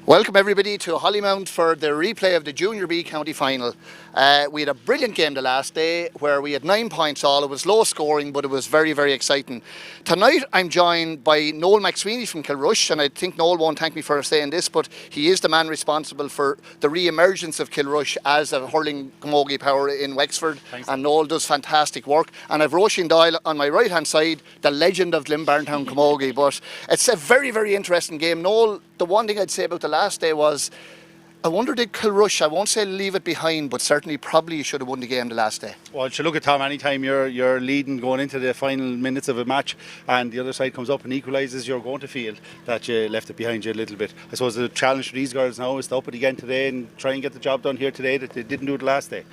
Welcome everybody to Hollymount for the replay of the Junior B County Final. We had a brilliant game the last day where we had 9 points all. It was low scoring, but it was very, very exciting. Tonight I'm joined by Noel McSweeney from Kilrush, and I think Noel won't thank me for saying this, but he is the man responsible for the re-emergence of Kilrush as a hurling camogie power in Wexford. Thanks. And Noel does fantastic work. And I've Roisin Doyle on my right hand side, the legend of Glynn Barntown camogie. But it's a very, very interesting game. Noel, the one thing I'd say about the last day was, I wonder did Kilrush, I won't say leave it behind, but certainly probably you should have won the game the last day. Well, look at Tom, anytime you're leading going into the final minutes of a match and the other side comes up and equalises, you're going to feel that you left it behind you a little bit. I suppose the challenge for these girls now is to up it again today and try and get the job done here today that they didn't do it last day.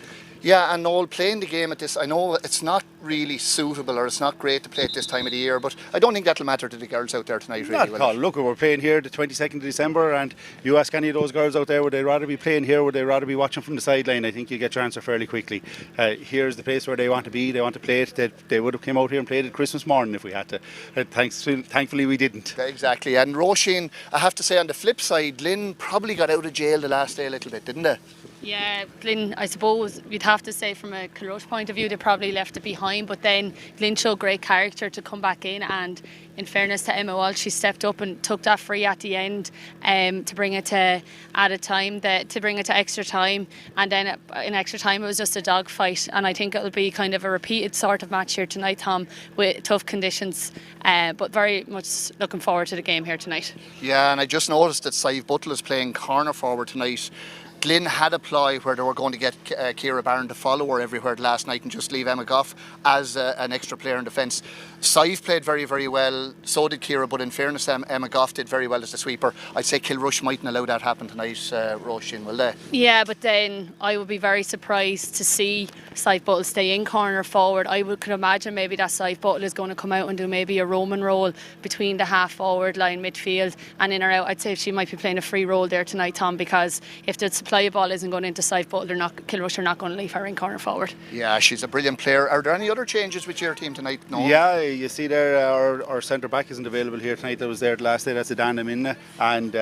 Yeah, and Noel, playing the game at this, I know it's not really suitable or it's not great to play at this time of the year, but I don't think that'll matter to the girls out there tonight, really. Not at all. Look, we're playing here the 22nd of December, and you ask any of those girls out there, would they rather be playing here, would they rather be watching from the sideline? I think you get your answer fairly quickly. Here's the place where they want to be, they want to play it. They would have came out here and played it Christmas morning if we had to. Thankfully we didn't. Exactly, and Roisin, I have to say on the flip side, Glynn probably got out of jail the last day a little bit, didn't they? Yeah, Glynn, I suppose you'd have to say from a Kilrush point of view they probably left it behind, but then Glynn showed great character to come back in, and in fairness to Emma Walsh, she stepped up and took that free at the end to bring it to bring it to extra time, and then in extra time it was just a dogfight, and I think it'll be kind of a repeated sort of match here tonight, Tom, with tough conditions, but very much looking forward to the game here tonight. Yeah, and I just noticed that Sive Buttle is playing corner forward tonight. Glynn had a ploy where they were going to get Ciara Barron to follow her everywhere last night and just leave Emma Goff as an extra player in defence. Sive played very, very well, so did Ciara, but in fairness, Emma Goff did very well as the sweeper. I'd say Kilrush mightn't allow that happen tonight, Roisin, will they? Yeah, but then I would be very surprised to see Sive Buttle stay in corner forward. Could imagine maybe that Sive Buttle is going to come out and do maybe a roaming role between the half forward line, midfield, and in or out. I'd say she might be playing a free role there tonight, Tom, because if the supply of ball isn't going into Sive Buttle, Kilrush are not going to leave her in corner forward. Yeah, she's a brilliant player. Are there any other changes with your team tonight? No. Yeah, you see there our centre back isn't available here tonight. That was there the last day. That's Adana Minna, and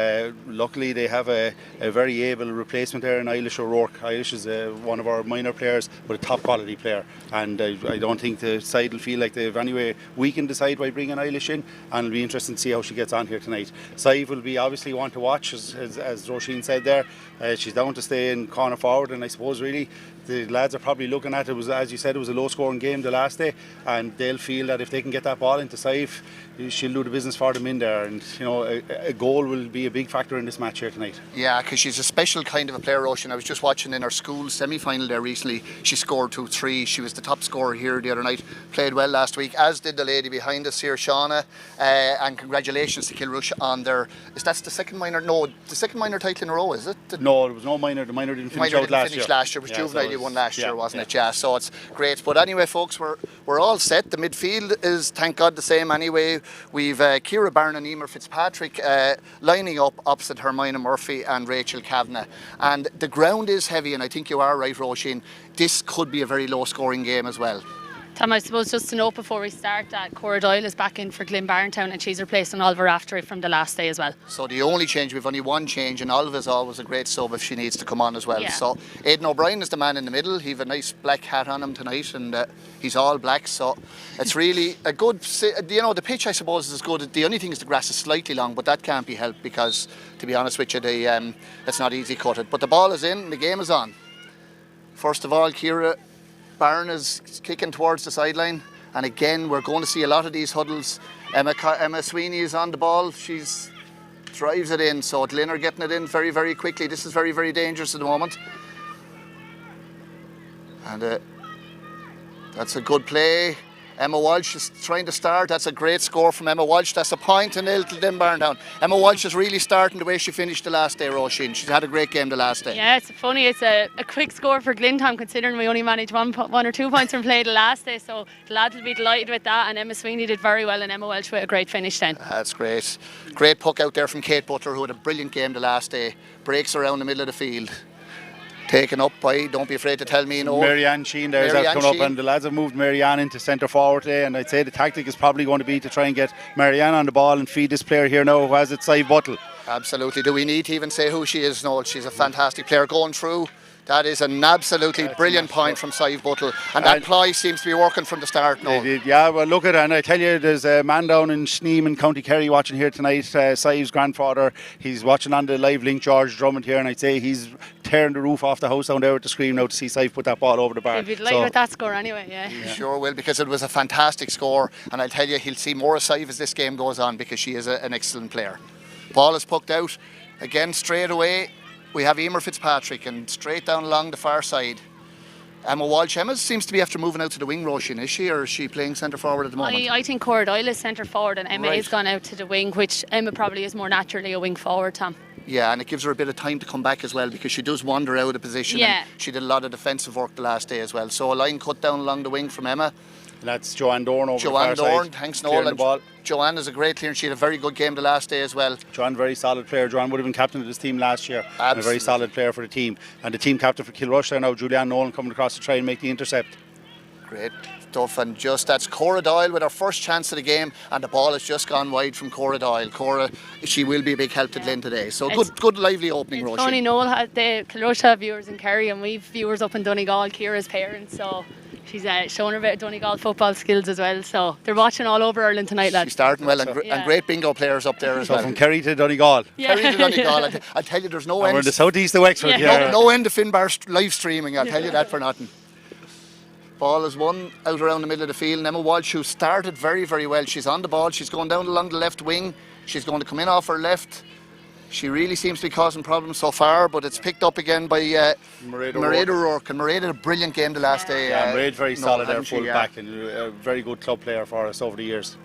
luckily they have a very able replacement there in Eilish O'Rourke. Eilish is one of our minor players, but a top quality player, and I don't think the side will feel like they've anyway weakened the side by bringing Eilish in, and it'll be interesting to see how she gets on here tonight. Sive will be obviously one to watch, as Roisin said there. She's down to stay in corner forward, and I suppose really the lads are probably looking at it. Was, as you said, it was a low scoring game the last day, and they'll feel that if they can get that ball into Sive, she'll do the business for them in there, and you know a goal will be a big factor in this match here tonight. Yeah, because she's a special kind of a player, Roisin. I was just watching in her school semi-final there recently. She scored 2-3. She was the top scorer here the other night. Played well last week, as did the lady behind us here, Shauna. And congratulations to Kilrush on their. Is that the second minor? No, the second minor title in a row, is it? No, there was no minor. The minor didn't finish last year. It was juvenile won last year, wasn't it? Yeah, so it's great. But anyway, folks, we're all set. The midfield is, thank God, the same anyway. We've Ciara Barron and Emer Fitzpatrick lining up opposite Hermione Murphy and Rachel Kavanagh. And the ground is heavy, and I think you are right, Roisin. This could be a very low-scoring game as well. Tom, I suppose just to note before we start that Cora Doyle is back in for Glynn Barntown, and she's replacing Oliver Aftery from the last day as well. So the only change, we've only one change, and Oliver's always a great sub if she needs to come on as well. Yeah. So Aidan O'Brien is the man in the middle. He's a nice black hat on him tonight, and he's all black, so it's really a good, you know, the pitch I suppose is good. The only thing is the grass is slightly long, but that can't be helped because, to be honest with you, it's not easy cutted. But the ball is in and the game is on. First of all, Ciara Barron is kicking towards the sideline, and again we're going to see a lot of these huddles. Emma Sweeney is on the ball. She's drives it in, so Glynn are getting it in very, very quickly. This is very, very dangerous at the moment, and that's a good play. Emma Walsh is trying to start. That's a great score from Emma Walsh. That's a point to nil to Glynn Barntown. Emma Walsh is really starting the way she finished the last day, Roisin. She's had a great game the last day. Yeah, it's funny. It's a quick score for Glynn, Tom, considering we only managed one or 2 points from play the last day. So the lads will be delighted with that. And Emma Sweeney did very well, and Emma Walsh with a great finish then. That's great. Great puck out there from Kate Butler, who had a brilliant game the last day. Breaks around the middle of the field. Taken up by, don't be afraid to tell me, Marianne Sheen there is Marianne coming up, Sheen. and the lads have moved Marianne into centre forward today, and I'd say the tactic is probably going to be to try and get Marianne on the ball and feed this player here now who has it, Sive Buttle. Absolutely. Do we need to even say who she is? No, she's a fantastic player going through. That is an absolutely brilliant point from Sive Buttle, and that ploy seems to be working from the start now. Yeah, well, look at it, and I tell you, there's a man down in Sneem in County Kerry watching here tonight, Sive's grandfather. He's watching on the live link, George Drummond here, and I'd say he's tearing the roof off the house down there with the screen now to see Sive put that ball over the bar. He'd be delighted with that score anyway, yeah. He sure will, because it was a fantastic score, and I'll tell you, he'll see more of Sive as this game goes on, because she is an excellent player. Ball is pucked out, again straight away. We have Emer Fitzpatrick, and straight down along the far side, Emma Walsh. Emma seems to be after moving out to the wing, Roisin, is she, or is she playing centre forward at the moment? I think Cora Doyle is centre forward and Emma Right. has gone out to the wing, which Emma probably is more naturally a wing forward, Tom. Yeah, and it gives her a bit of time to come back as well, because she does wander out of position. Yeah. And she did a lot of defensive work the last day as well. So a line cut down along the wing from Emma. And that's Joanne Dorn over Joanne the far Dorn, side, thanks clearing Noel. the ball. Joanne is a great clear, and she had a very good game the last day as well. Joanne, very solid player. Joanne would have been captain of this team last year. And a very solid player for the team. And the team captain for Kilrush there now, Julianne Nolan, coming across to try and make the intercept. Great stuff, and just that's Cora Doyle with her first chance of the game, and the ball has just gone wide from Cora Doyle. Cora, she will be a big help to Glynn today. So good lively opening, It's Roisin. funny, Noel had the Kilrush have viewers in Kerry and we've viewers up in Donegal, Ciara's parents, so she's showing her a bit of Donegal football skills as well, so they're watching all over Ireland tonight, lads. She's starting well, and great bingo players up there as So well. from Kerry to Donegal. Yeah. Kerry to Donegal, I tell you, there's no And end. we're in the southeast of Wexford. Yeah. No end of Finbar live streaming, I'll tell you that for nothing. Ball is won out around the middle of the field. And Emma Walsh, who started very, very well. She's on the ball. She's going down along the left wing. She's going to come in off her left. She really seems to be causing problems so far, but it's picked up again by Mairead O'Rourke. And Mairead had a brilliant game the last day. Yeah, Mairead very solid there, hadn't she? full back, and a very good club player for us over the years.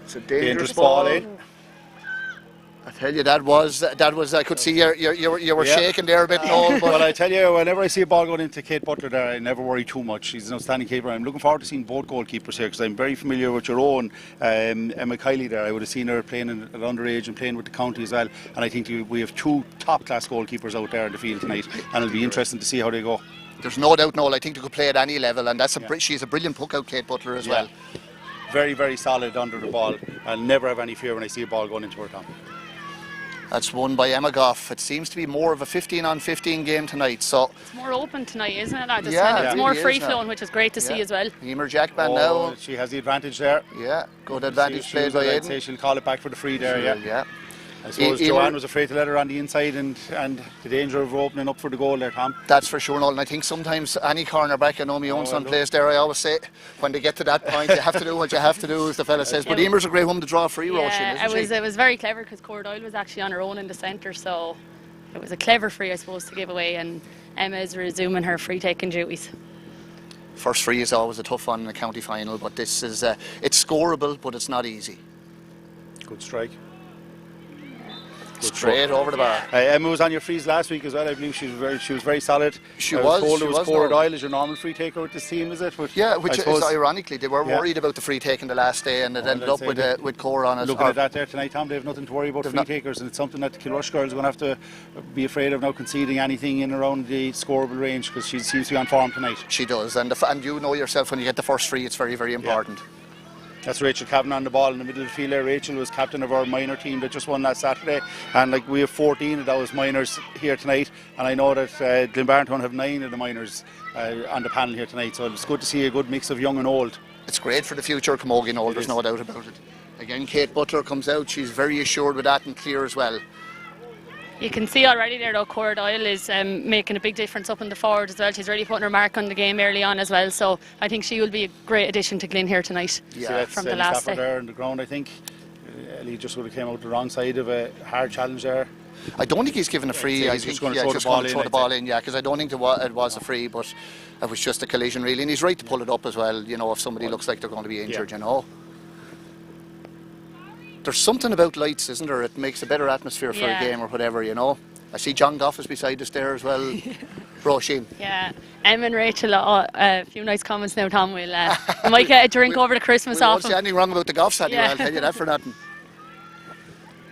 It's a dangerous ball, ball. eh? I tell you, that was. I could see you were shaking there a bit, Noel. But Well, I tell you, whenever I see a ball going into Kate Butler there, I never worry too much. She's an outstanding keeper. I'm looking forward to seeing both goalkeepers here, because I'm very familiar with your own Emma Kiley there. I would have seen her playing at underage and playing with the county as well. And I think we have two top-class goalkeepers out there in the field tonight, and it'll be interesting to see how they go. there's no doubt, Noel. I think they could play at any level, and she's a brilliant puck out, Kate Butler, as well. Very, very solid under the ball. I'll never have any fear when I see a ball going into her, Tom. That's won by Emma Goff. It seems to be more of a 15-on-15 game tonight. So It's more open tonight, isn't it, lads? Yeah, It's it more really is free-flowing, now. which is great to see as well. Emer Jackman Oh, now. she has the advantage there. Yeah, good advantage played by I'd Aidan. say she'll call it back for the free there, Yeah. I suppose Joanne was afraid to let her on the inside, and the danger of opening up for the goal there, Tom. That's for sure, Noel. And I think sometimes any cornerback, I know my own son plays there, I always say, when they get to that point, you have to do what you have to do, as the fella says. But Emer's a great woman to draw a free Roisin, Yeah, isn't she? it was very clever because Cora Doyle was actually on her own in the centre, so it was a clever free, I suppose, to give away, and Emma is resuming her free-taking duties. First free is always a tough one in the county final, but this is it's scoreable, but it's not easy. Good strike. Straight over the bar. Emma was on your frees last week as well. I believe she was very solid. She I was, told she it was was, Cora no. Doyle as your normal free taker with this team, is it? But Yeah, I which is suppose ironically, they were worried about the free taking the last day, and it ended up with Cora on it. looking at that there tonight, Tom, they have nothing to worry about free takers, and it's something that the Kilrush girls are going to have to be afraid of now conceding anything in around the scoreable range, because she seems to be on form tonight. She does, and you know yourself, when you get the first free, it's very, very important. That's Rachel Cavan on the ball in the middle of the field there. Rachel was captain of our minor team that just won last Saturday, and like we have 14 of those minors here tonight, and I know that Barntown have 9 of the minors on the panel here tonight, so it's good to see a good mix of young and old. It's great for the future of Camogie, Noel, there's no doubt about it. Again, Kate Butler comes out, she's very assured with that and clear as well. You can see already there, though, Cora Doyle is making a big difference up in the forward as well. She's really putting her mark on the game early on as well, so I think she will be a great addition to Glynn here tonight. Yeah, from the last day. there on the ground, I think. Ellie just would have came out the wrong side of a hard challenge there. I don't think he's given a free. He's just going to throw the ball in, because I don't think it was a free, but it was just a collision really, and he's right to pull it up as well, you know, if somebody looks like they're going to be injured, you know. There's something about lights, isn't there? It makes a better atmosphere for a game or whatever, you know. I see John Goff is beside us there as well. Roisin. Yeah, Em and Rachel, a few nice comments now, Tom. We might get a drink over the Christmas I off won't say them. anything wrong about the Goffs anyway, I'll tell you that for nothing.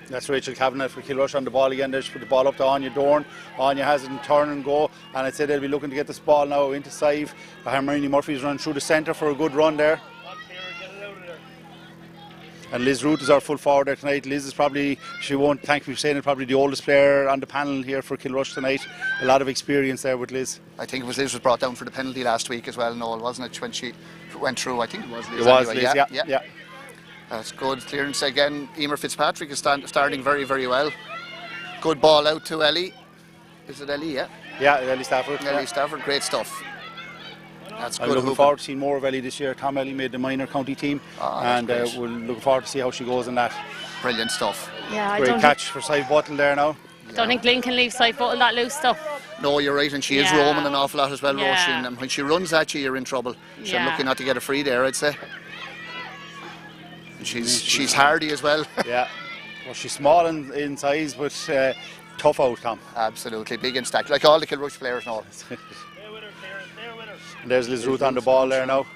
That's Rachel Kavanagh for Kilrush on the ball again. They just put the ball up to Anya Dorn. Anya has it in turn and go. And I'd say they'll be looking to get this ball now into Sive. Hermione Murphy's run through the centre for a good run there. And Liz Root is our full forward there tonight. Liz is probably, she won't thank me for saying it, probably the oldest player on the panel here for Kilrush tonight. A lot of experience there with Liz. I think it was Liz was brought down for the penalty last week as well, Noel, wasn't it, when she went through? I think it was Liz. It was anyway. Liz, yeah. That's good clearance again. Emer Fitzpatrick is starting very, very well. Good ball out to Ellie. Is it Ellie? Yeah. Yeah, Ellie Stafford. Ellie Stafford, great stuff. That's good. I'm looking forward to seeing more of Ellie this year. Tom Ellie made the minor county team, and we're looking forward to see how she goes in that. Brilliant stuff. Yeah, Great catch for Sive Buttle there now. Don't think Glynn can leave Sive Buttle that loose though. No, you're right, and she is roaming an awful lot as well, Roisin. And when she runs at you, you're in trouble. She's lucky not to get a free there, I'd say. She's hardy as well. Yeah. Well, she's small in size, but tough out, Tom. Absolutely, big in stature, like all the Kilrush players now. And there's Liz Ruth on the ball there now,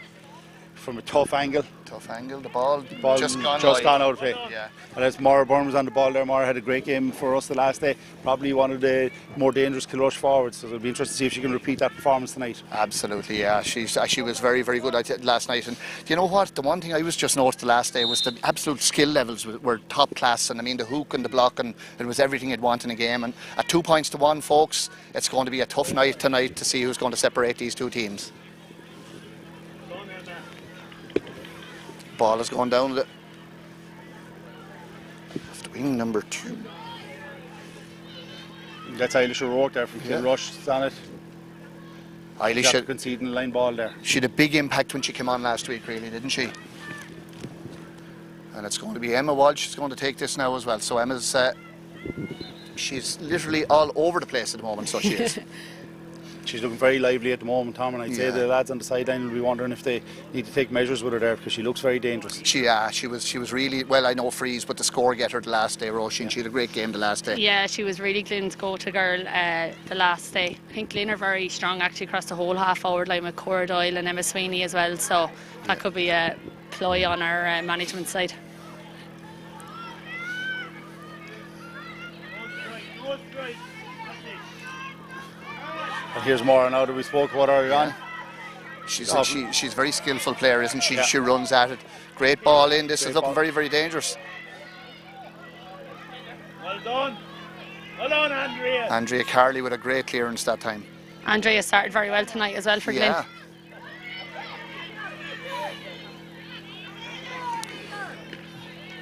from a tough angle. Tough angle, the ball just gone out of play. Yeah. And there's Maura Burns on the ball there. Maura had a great game for us the last day. Probably one of the more dangerous Kilrush forwards. So it'll be interesting to see if she can repeat that performance tonight. Absolutely, yeah. She was very, very good last night. And do you know what? The one thing I was just noticed the last day was the absolute skill levels were top class. And I mean, the hook and the block, and it was everything you'd want in a game. And at 2-1, folks, it's going to be a tough night tonight to see who's going to separate these two teams. Ball has gone down the left wing, number 2. That's Eilish O'Rourke there from Kilrush. It's on it. Eilish conceding the line ball there. She had a big impact when she came on last week, really, didn't she? And it's going to be Emma Walsh who's going to take this now as well. So Emma's she's literally all over the place at the moment, so she is. She's looking very lively at the moment, Tom, and I'd say the lads on the sideline will be wondering if they need to take measures with her there, because she looks very dangerous. She was really, well, I know Freeze, but the score getter the last day, Roisin. She had a great game the last day. Yeah, she was really Glynn's go-to girl the last day. I think Glynn are very strong actually across the whole half forward line with Cora Doyle and Emma Sweeney as well, so that could be a ploy on our management side. And here's Maura now that we spoke about earlier on. She's a very skillful player, isn't she? Yeah. She runs at it. Great ball in. This is looking very, very dangerous. Well done. Well done, Andrea. Andrea Carley with a great clearance that time. Andrea started very well tonight as well for Glynn.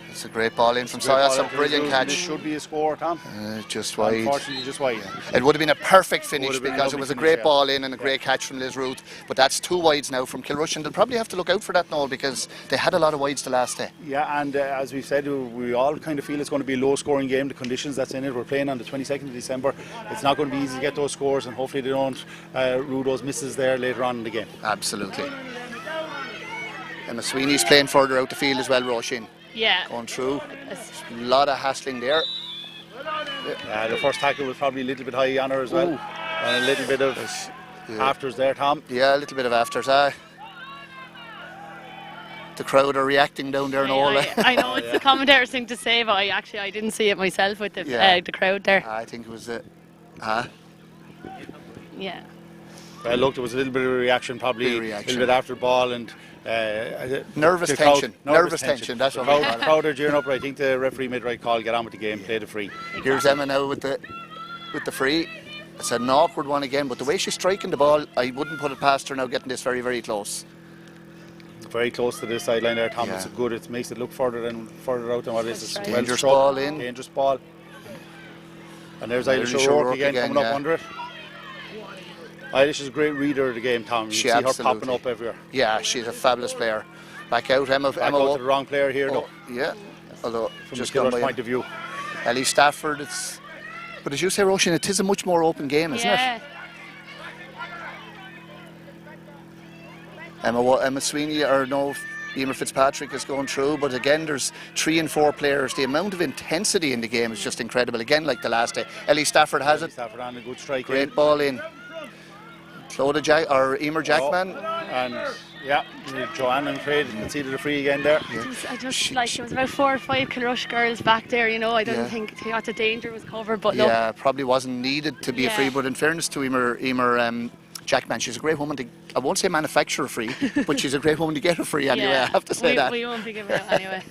It's a great ball in from Saya. That's a brilliant catch. This should be a score, Tom. Just wide. Unfortunately, just wide. It would have been a perfect finish because it was a great ball in and a great catch from Liz Root. But that's 2 wides now from Kilrush, and they'll probably have to look out for that, Noel, because they had a lot of wides the last day. Yeah, and as we said, we all kind of feel it's going to be a low-scoring game. The conditions that's in it. We're playing on the 22nd of December. It's not going to be easy to get those scores, and hopefully they don't rue those misses there later on in the game. Absolutely. Emma Sweeney's playing further out the field as well, Roisin. Yeah. Going through. A lot of hassling there. Yeah, the first tackle was probably a little bit high on her as well. And a little bit of afters there, Tom. Yeah, a little bit of afters. The crowd are reacting down there and all. I know it's the commentator's thing to say, but I didn't see it myself with the crowd there. I think it was yeah. Well, look, there was a little bit of a reaction, probably a little bit after the ball, and nervous tension. That's what we call it. The crowd are cheering up. I think the referee made the right call. Get on with the game. Play the free. Here's Emma now with the free. It's an awkward one again, but the way she's striking the ball, I wouldn't put it past her now. Getting this very, very close. Very close to the sideline there, Tom. It's good. It makes it look further out than what it is. Right. Dangerous ball in. Dangerous ball. And there's Eilish O'Rourke again coming up under it. Eilish is a great reader of the game, Tom. You see her popping up everywhere. Yeah, she's a fabulous player. Back out, Emma. Back out to the wrong player here, though. Yeah, although from just the Kilrush point of view. Ellie Stafford, but as you say, Roisin, it is a much more open game, isn't it? Emma Sweeney, Emer Fitzpatrick is going through, but again, there's 3 and 4 players. The amount of intensity in the game is just incredible. Again, like the last day, Ellie Stafford has it. Stafford on a good strike. Great ball in. Emer Jackman. And Yeah, Joanne, I'm afraid, conceded a free again there. I just like there was about 4 or 5 Kilrush girls back there. You know, I don't think the danger was covered. But yeah, probably wasn't needed to be a free. Yeah. But in fairness to Emer Jackman, she's a great woman to, I won't say manufacture a free, but she's a great woman to get a free anyway. I have to say that. We won't be giving it anyway.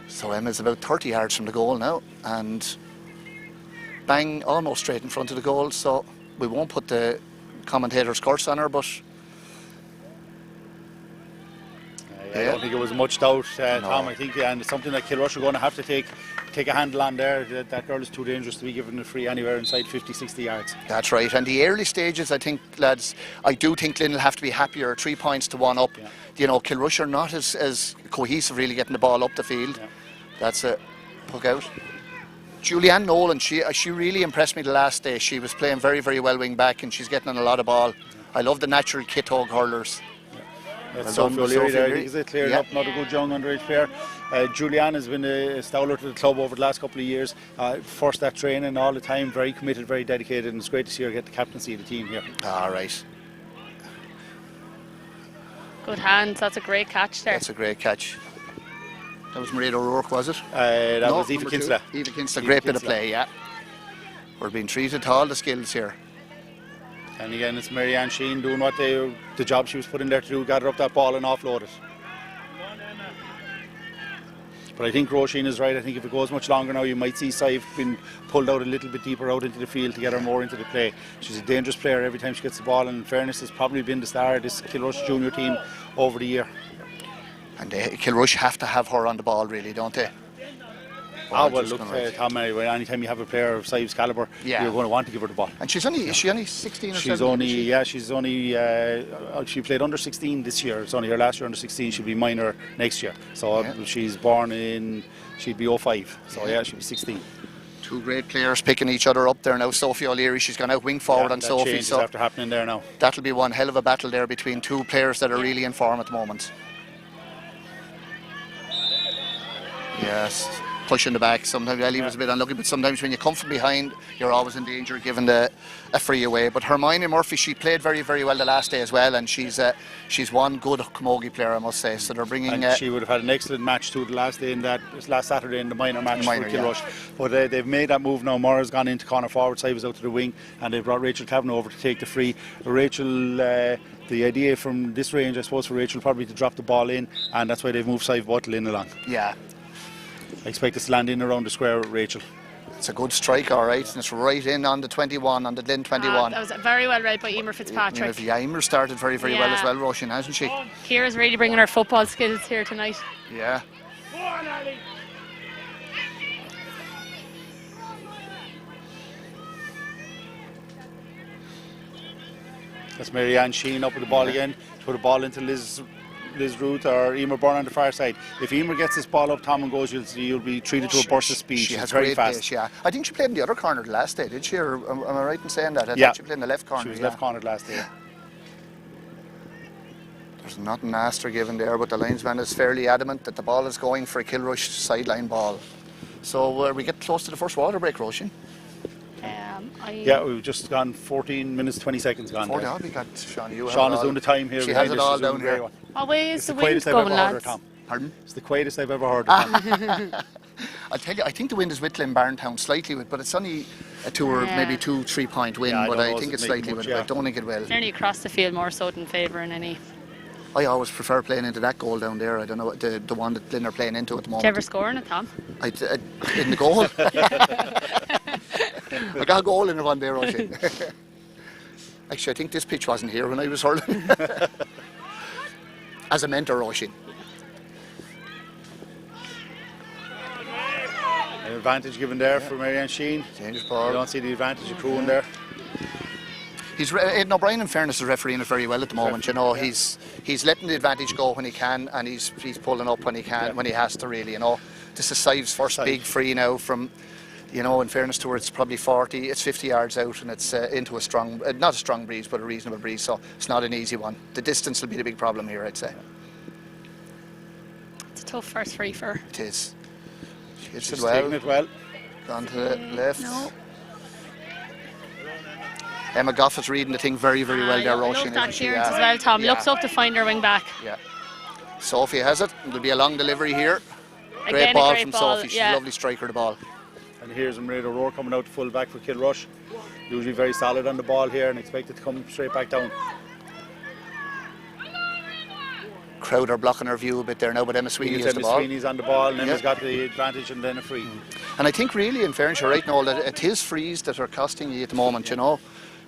So Emma's about 30 yards from the goal now, and bang, almost straight in front of the goal. So we won't put the commentator's curse on her, but I don't think it was much doubt, No. Tom. I think, and it's something that Kilrush are going to have to take a handle on there. That girl is too dangerous to be given a free anywhere inside 50, 60 yards. that's right. And the early stages, I think, lads, I do think Glynn will have to be happier. 3 points to 1 up. Yeah. You know, Kilrush are not as cohesive, really, getting the ball up the field. Yeah. That's a puck out. Julianne Nolan, she really impressed me the last day. She was playing very, very well wing back, and she's getting on a lot of ball. I love the natural kit hog hurlers. That's Well Sophie done, O'Leary Sophie there. I O'Leary. think is clearing Yeah. up, not a good young underage player. Julianne has been a stalwart to the club over the last couple of years. First at training all the time, very committed, very dedicated, and it's great to see her get the captaincy of the team here. All right. Good hands. That's a great catch there. That's a great catch. That was Maria O'Rourke, was it? That No, was Aoife number two. Kinsella. Aoife Kinsella, Aoife great bit of Kinsella. play, yeah. We're being treated to all the skills here. And again, it's Marianne Sheen doing the job she was put in there to do, gather up that ball and offload it. But I think Roisin is right. I think if it goes much longer now, you might see Sive being pulled out a little bit deeper out into the field to get her more into the play. She's a dangerous player every time she gets the ball, and in fairness, has probably been the star of this Kilrush junior team over the year. And Kilrush have to have her on the ball, really, don't they? Well, just look, gonna write. Tom, anyway, anytime you have a player of Sive's calibre, Yeah. you're going to want to give her the ball. And she's only, is she only 16 or 17? She's only, she played under 16 this year. It's only her last year under 16. She'll be minor next year. So she's born in, she'd be 05. So yeah, she'll be 16. Two great players picking each other up there now. Sophie O'Leary, she's gone out wing forward on that Sophie. change is So after happening there now. that'll be one hell of a battle there between two players that are really in form at the moment. Yes, pushing the back. Sometimes Ellie was a bit unlucky, but sometimes when you come from behind, you're always in danger of giving a free away. But Hermione Murphy, she played very, very well the last day as well, and she's one good Camogie player, I must say. So they're bringing. And she would have had an excellent match too the last day in that last Saturday in the minor match for Kilrush. But they've made that move now. Mora's gone into corner forward side, was out to the wing, and they've brought Rachel Kavanagh over to take the free. Rachel. The idea from this range, I suppose, for Rachel probably to drop the ball in, and that's why they've moved Sive Buttle in along. Yeah. I expect us to land in around the square with Rachel. It's a good strike, all right, and it's right in on the 21, on the Glynn 21. That was very well read by Emer Fitzpatrick. Emer started very, very well as well, Roisin, hasn't she? Ciara's really bringing her football skills here tonight. Yeah. Go on, Ali. That's Marianne Sheen up with the ball again. To put the ball into Liz Ruth or Emer Byrne on the far side. If Emer gets this ball up, Tom and goes, you'll be treated to a burst of speed. She has She's very great fast. pace, yeah. I think she played in the other corner the last day, did she? Or am I right in saying that? I Yeah. thought she played in the left corner. She was yeah. left cornered last day. There's nothing Master given there, but the linesman is fairly adamant that the ball is going for a Kilrush sideline ball. So we get close to the first water break, Roisin. Yeah, we've just gone 14 minutes, 20 seconds gone. 40 odd, we got Sean. Sean is doing the time here. She has it all She's doing down very here. well. What way is It's the the wind quietest I've going, ever heard her, lads? Tom. Pardon? It's the quietest I've ever heard her, Tom. I'll tell you, I think the wind is with Glynn Barntown slightly, but it's only a 2 or maybe 2-3 point wind, Yeah, I but don't I know, think does it's it make slightly much, with it. yeah. I don't think it will. Nearly across the field more so than favouring any. I always prefer playing into that goal down there. I don't know what the one that Glynn are playing into at the Did moment. you ever score in it, Tom? In the goal. I got a goal in it one day, Roisin. Actually, I think this pitch wasn't here when I was hurling. As a mentor, Roisin. An advantage given there for Marianne Sheen. Dangerous You ball. don't see the advantage accruing there. Aidan O'Brien, in fairness, is refereeing it very well at the moment. You know, he's letting the advantage go when he can, and he's pulling up when he can, when he has to, really. You know, this is Sive's first big free now from. You know, in fairness to her, it's probably 50 yards out, and it's into a strong, not a strong breeze, but a reasonable breeze. So it's not an easy one. The distance will be the big problem here, I'd say. It's a tough first free for her. It is. She hits it She's well. taking it well. Gone to the left. No. Emma Goff is reading the thing very, very well there, I love Roisin, that isn't she? clearance as well, Tom. Yeah. Looks up to find her wing back. Yeah. Sophie has it. There'll be a long delivery here. Great Again, ball a great from ball, Sophie. She's yeah. a lovely striker of the ball. And here's Maria O'Rourke coming out full back for Kilrush. Usually very solid on the ball here and expected to come straight back down. Crowd are blocking her view a bit there now, but Emma Sweeney has the ball. Sweeney's on the ball and Emma's Yeah. got the advantage and then a free. And I think really, in fairness, you're right, Noel, that it is frees that are costing you at the moment, you know.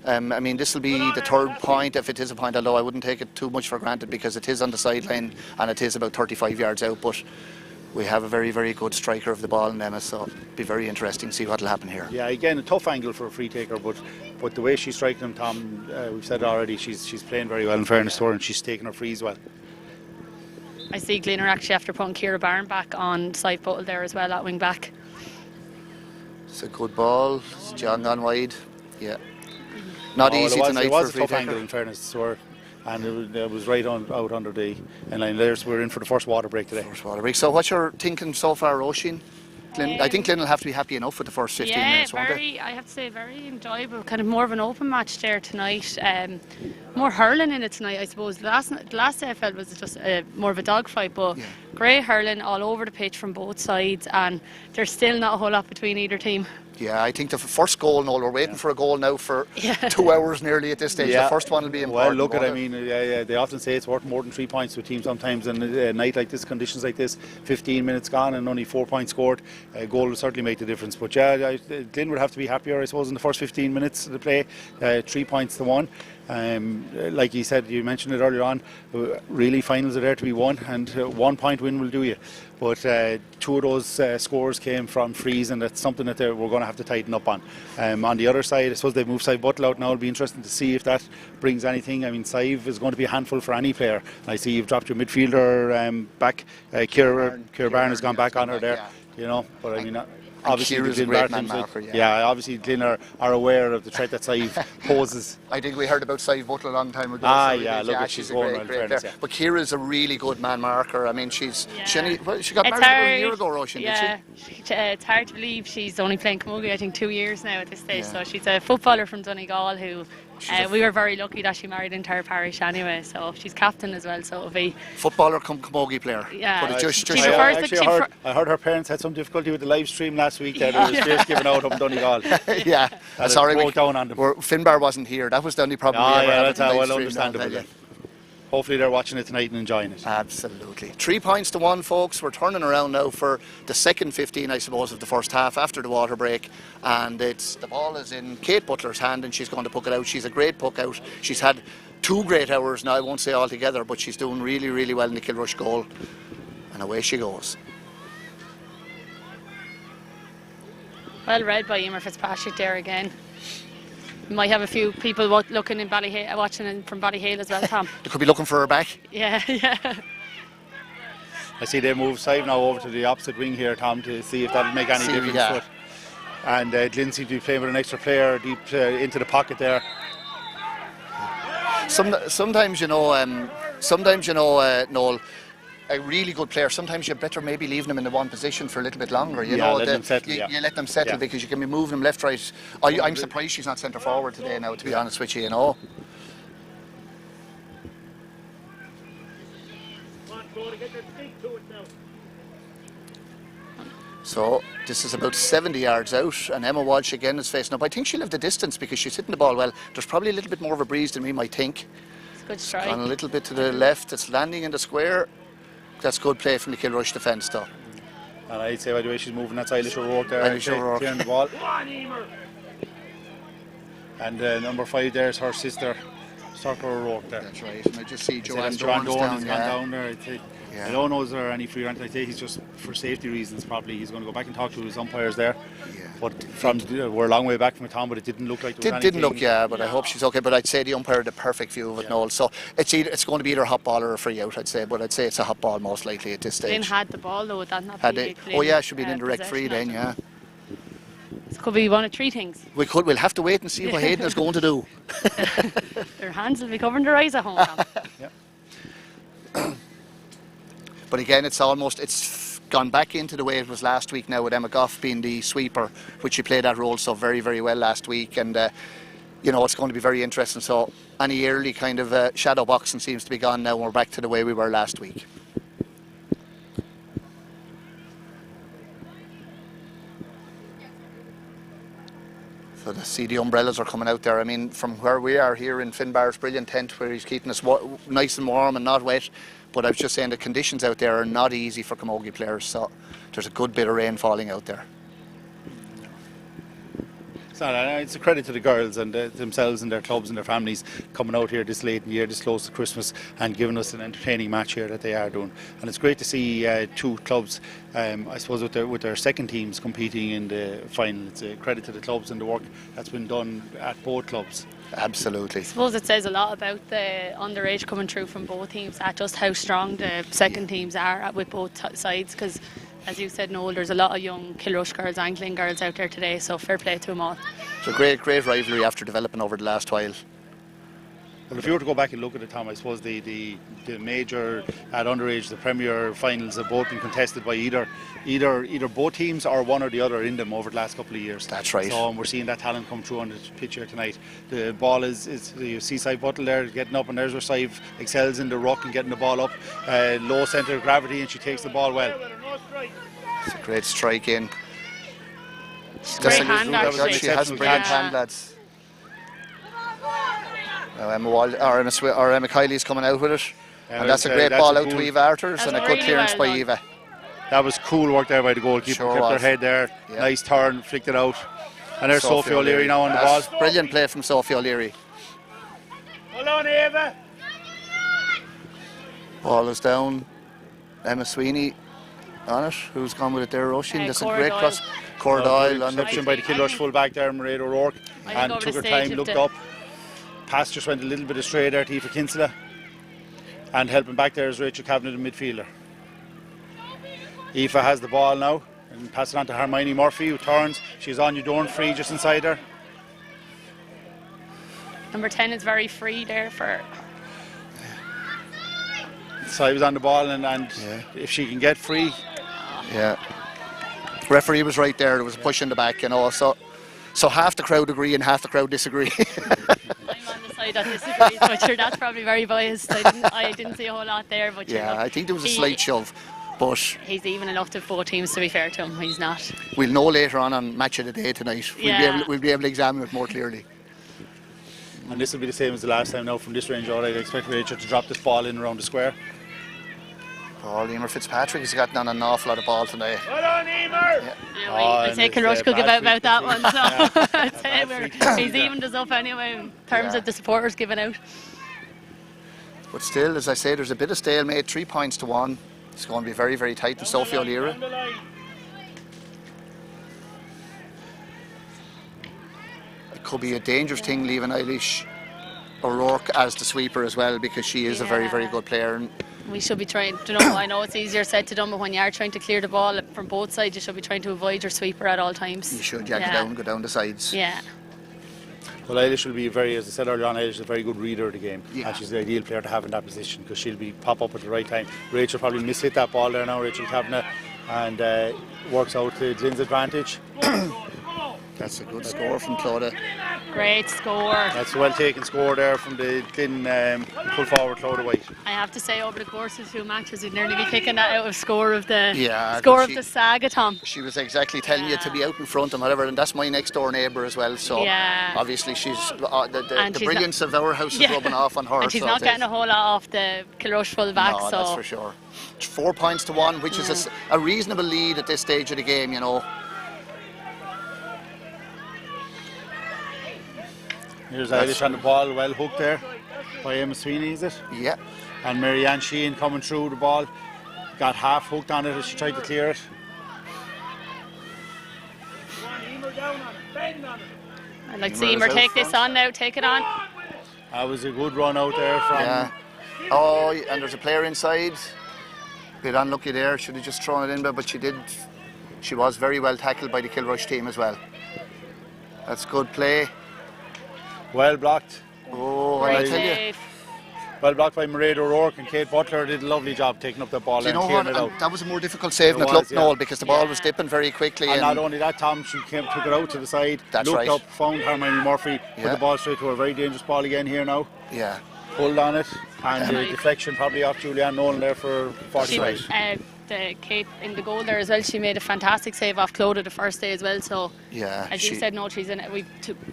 I mean, this will be the third point, if it is a point, although I wouldn't take it too much for granted because it is on the sideline and it is about 35 yards out, but we have a very, very good striker of the ball in Emma, so it'll be very interesting to see what will happen here. Yeah, again, a tough angle for a free taker, but the way she's striking them, Tom, we've said already, she's playing very well in fairness to her and she's taking her frees well. I see Glynn are actually after putting Ciara Barn back on side bottle there as well, at wing back. It's a good ball. It's John gone wide. Yeah. Not easy tonight it was for a a free tough angle taker. in fairness to her, and it was right out under the end line there, so we're in for the first water break today. First water break. So what's your thinking so far, Roisin? Glynn, I think Glynn will have to be happy enough with the first 15 minutes, won't they? I have to say, very enjoyable. Kind of more of an open match there tonight. More hurling in it tonight, I suppose. The last day I felt was just more of a dogfight, but Yeah. great hurling all over the pitch from both sides, and there's still not a whole lot between either team. Yeah, I think the first goal, Noel, we're waiting for a goal now for Yeah. 2 hours nearly at this stage. The first one will be important. Well, look at, won't I it? mean, they often say it's worth more than 3 points to a team sometimes, and a night like this, conditions like this, 15 minutes gone and only 4 points scored, a goal will certainly make the difference. But yeah, Glynn would have to be happier, I suppose, in the first 15 minutes of the play, 3 points to 1. Like you said, you mentioned it earlier on, really finals are there to be won, and 1 point win will do you. But 2 of those scores came from frees, and that's something that we're going to have to tighten up on. On the other side, I suppose they've moved Sive Buttle out now. It'll be interesting to see if that brings anything. I mean, Sive is going to be a handful for any player. I see you've dropped your midfielder back. Ciara Barn has gone back on her there, you know. But I mean, obviously Ciara's the a Glynn great man Bartons, marker, obviously Glynn are aware of the threat that Sive poses. I think we heard about Sive Butler a long time ago. Ah, so we yeah, did, look at she's she's a going great, well, great fairness, player. yeah. But Ciara's a really good man marker. I mean, she got It's married about a hard. year ago, Roisin, Yeah, didn't it's hard to believe she's only playing Camogie, I think 2 years now at this stage. Yeah. So she's a footballer from Donegal who She's a we were very lucky that she married into our parish anyway. So she's captain as well. So it'll be she? Footballer come Camogie player. Yeah. But it just She prefers the- I heard her parents had some difficulty with the live stream last week. There was fierce giving out up in Donegal. yeah. Had Sorry, it broke down on them. Finbar wasn't here. That was the only problem we ever had with that's the how live well stream, understandable. I'll tell you. Hopefully they're watching it tonight and enjoying it. Absolutely. 3 points to 1, folks. We're turning around now for the second 15, I suppose, of the first half after the water break. And the ball is in Kate Butler's hand and she's going to puck it out. She's a great puck out. She's had 2 great hours now, I won't say all together, but she's doing really, really well in the Kilrush goal. And away she goes. well read by Emer Fitzpatrick there again. We might have a few people looking in watching in from Ballyhale as well, Tom. They could be looking for her back. Yeah. I see they move Sive now over to the opposite wing here, Tom, to see if that'll make any difference. yeah. To it. And Glynn seems to be playing with an extra player deep into the pocket there. Sometimes you know, Noel, a really good player, sometimes you're better maybe leaving them in the one position for a little bit longer. You know, let them settle, you let them settle because you can be moving them left, right. I'm surprised she's not centre forward today now, to be honest with you, you know. Come on, go to get your stick to it now. So this is about 70 yards out, and Emma Walsh again is facing up. I think she'll have the distance because she's hitting the ball well. There's probably a little bit more of a breeze than we might think. It's a good strike. Gone a little bit to the left. It's landing in the square. That's good play from the Kilrush defence, though. And I'd say, by the way, she's moving that Eilish O'Rourke there, Eilish O'Rourke. clearing the ball. Come on, Emer. And number 5 there is her sister, Circle O'Rourke there. That's right. And I just see Joanne Joanne Dorn Dorn is has down, gone down there. I think. Yeah. I don't know is there any free or anything like that. He's just for safety reasons probably. He's going to go back and talk to his umpires there. Yeah. But we're a long way back from it, Tom, but it didn't look like there was Didn't look, anything. yeah, but I hope she's okay. But I'd say the umpire had the perfect view of it, Noel. So it's going to be either a hot ball or a free out, I'd say. But I'd say it's a hot ball most likely at this Glynn stage. had the ball though, would that not Had be it? Glynn, Oh yeah, should be an indirect possession free then, of it? yeah. This could be one of 3 things. We'll have to wait and see what Hayden is going to do. Their hands will be covering their eyes at home, Tom. But again, it's gone back into the way it was last week now with Emma Goff being the sweeper, which she played that role so very, very well last week. And you know, it's going to be very interesting. So any early kind of shadow boxing seems to be gone now, and we're back to the way we were last week. So see the umbrellas are coming out there. I mean, from where we are here in Finbar's brilliant tent, where he's keeping us nice and warm and not wet. But I was just saying the conditions out there are not easy for Camogie players. So there's a good bit of rain falling out there. It's a credit to the girls and themselves and their clubs and their families coming out here this late in the year, this close to Christmas, and giving us an entertaining match here that they are doing. And it's great to see two clubs, I suppose, with their second teams competing in the final. It's a credit to the clubs and the work that's been done at both clubs. Absolutely. I suppose it says a lot about the underage coming through from both teams, at just how strong the second teams are with both sides, because as you said, Noel, there's a lot of young Kilrush girls and Glynn girls out there today, so fair play to them all. It's a great rivalry after developing over the last while. Well, if you were to go back and look at it, Tom, I suppose the major at underage, the Premier finals have both been contested by either both teams or one or the other in them over the last couple of years. That's right. So we're seeing that talent come through on the pitch here tonight. The ball is you see Sive Buttle there getting up, and there's where Sive excels in the ruck and getting the ball up. Low centre of gravity, and she takes the ball well. It's a great strike in. She's great hand, actually. She has brilliant hand, lads. Now Emma Kiley's coming out with it. And that's a great ball out to Eva Arthurs, and a good clearance by Eva. That was cool work there by the goalkeeper. Sure kept was. her head there. Yeah. Nice turn, flicked it out. And there's Sophie O'Leary now on the ball. Brilliant play from Sophie O'Leary. Hold on, Eva. Ball is down. Emma Sweeney on it. Who's gone with it there? Roisin. That's a great cross. Cora Doyle on reception by the Kilrush full back there, Mairead O'Rourke. And took her time, looked up. Pass just went a little bit astray there to Aoife Kinsella. And helping back there is Rachel Kavanagh, the midfielder. Aoife has the ball now and pass it on to Hermione Murphy, who turns. She's on Udorn free just inside her. Number 10 is very free there for her. So he was on the ball, and if she can get free. Yeah. Referee was right there. There was a push in the back, you know. So half the crowd agree and half the crowd disagree. I'm on the side that disagrees, but sure, that's probably very biased. I didn't see a whole lot there, but yeah, you know, I think there was a slight shove. But he's even enough to both teams, to be fair to him. He's not. We'll know later on Match of the Day tonight. We'll be able to examine it more clearly. And this will be the same as the last time now from this range out. I'd expect Rachel to drop this ball in around the square. Oh, Emer Fitzpatrick has gotten on an awful lot of ball tonight. Hold on, Emer. I say Kilrush could give out about that one, so I'd say he's evened us up anyway in terms of the supporters giving out. But still, as I say, there's a bit of stalemate, 3 points to 1. It's going to be very, very tight in Sophie O'Leary. It could be a dangerous thing leaving Eilish O'Rourke as the sweeper as well, because she is a very, very good player. And we should be trying, you know, I know it's easier said to done, but when you are trying to clear the ball from both sides, you should be trying to avoid your sweeper at all times. You should, go down the sides. Yeah. Well, Eilish will be as I said earlier on, Eilish is a very good reader of the game. Yeah. And she's the ideal player to have in that position, because she'll be pop up at the right time. Rachel probably mishit that ball there now, Rachel Kavanagh, and works out to Glynn's advantage. That's a good score from Clodagh. Great score. That's a well taken score there from the Glynn full forward Clodagh White. I have to say, over the course of 2 matches, we'd nearly be picking that out of score of the the saga, Tom. She was exactly telling you to be out in front and whatever, and that's my next door neighbour as well. So obviously she's the brilliance of our house is rubbing off on her. And she's not getting a whole lot off the Kilrush full back. No, so that's for sure. 4 points to 1, which is a reasonable lead at this stage of the game, you know. Here's Eilish on the ball, well hooked there by Emma Sweeney, is it? Yeah. And Mary-Ann Sheehan coming through the ball, got half hooked on it as she tried to clear it. I'd like to see Emer take this on now, take it on. That was a good run out there from... Yeah. Oh, and there's a player inside. Bit unlucky there, should have just thrown it in, but she did. She was very well tackled by the Kilrush team as well. That's good play. Well blocked. Oh, I tell you. Well blocked by Mairead O'Rourke, and Kate Butler did a lovely job taking up the ball Do you and know clearing what? it out. And that was a more difficult save than It it was, looked, yeah. Noel, because the ball was dipping very quickly. And not only that, Tom, she took it out to the side, That's looked right. up, found Hermione Murphy, put Yeah. the ball straight to her. Very dangerous ball again here now. Yeah. Pulled on it, and the deflection probably off Julianne Nolan there for 45. The Kate in the goal there as well, she made a fantastic save off Clodagh the first day as well. So, Yeah, as you said, no, we've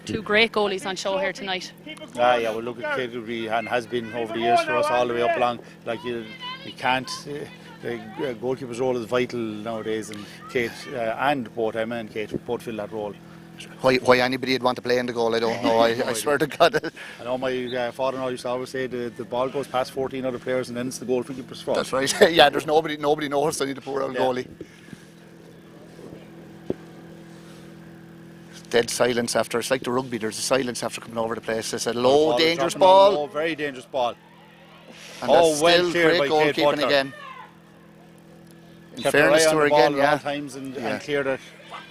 two great goalies on show here tonight. Yeah, well, look at Kate, and has been over the years for us all the way up along. Like you can't. The goalkeeper's role is vital nowadays, and Kate and both Emma and Kate both fill that role. Why anybody would want to play in the goal, I don't know. I swear to God. I know my father-in-law used to always say the ball goes past 14 other players and then it's the goalkeeper's fault. That's right. Yeah, there's nobody knows they need to poor old goalie. Dead silence after. It's like the rugby. There's a silence after coming over the place. It's a low, dangerous ball. Low, very dangerous ball. And that's well still cleared great by Kate goalkeeping Butler. again. In Kept fairness her to eye her on the ball again, at yeah. all times and cleared it.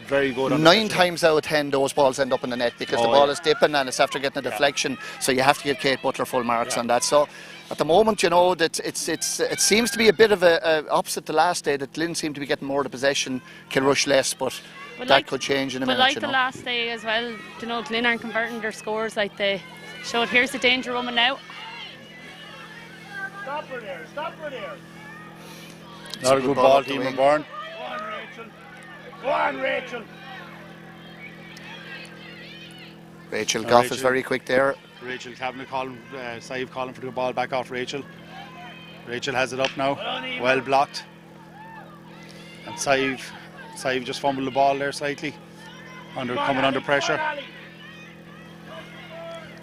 Very good. 9 times out of 10, those balls end up in the net because the ball is dipping and it's after getting a deflection. So you have to give Kate Butler full marks on that. So at the moment, you know, that it seems to be a bit of a opposite the last day. That Glynn seemed to be getting more of the possession, Kilrush less, but that could change in a minute. But like you the know. last day as well, you know, Glynn aren't converting their scores like they showed. Here's the danger woman now. Stop her there, stop her there. Not a good ball, team in Barn. Go on, Rachel. Go on, Rachel. Rachel Goff is very quick there. Rachel Kavanagh calling, Saif calling for the ball back off Rachel. Rachel has it up now, well blocked. And Saif just fumbled the ball there slightly, coming under pressure.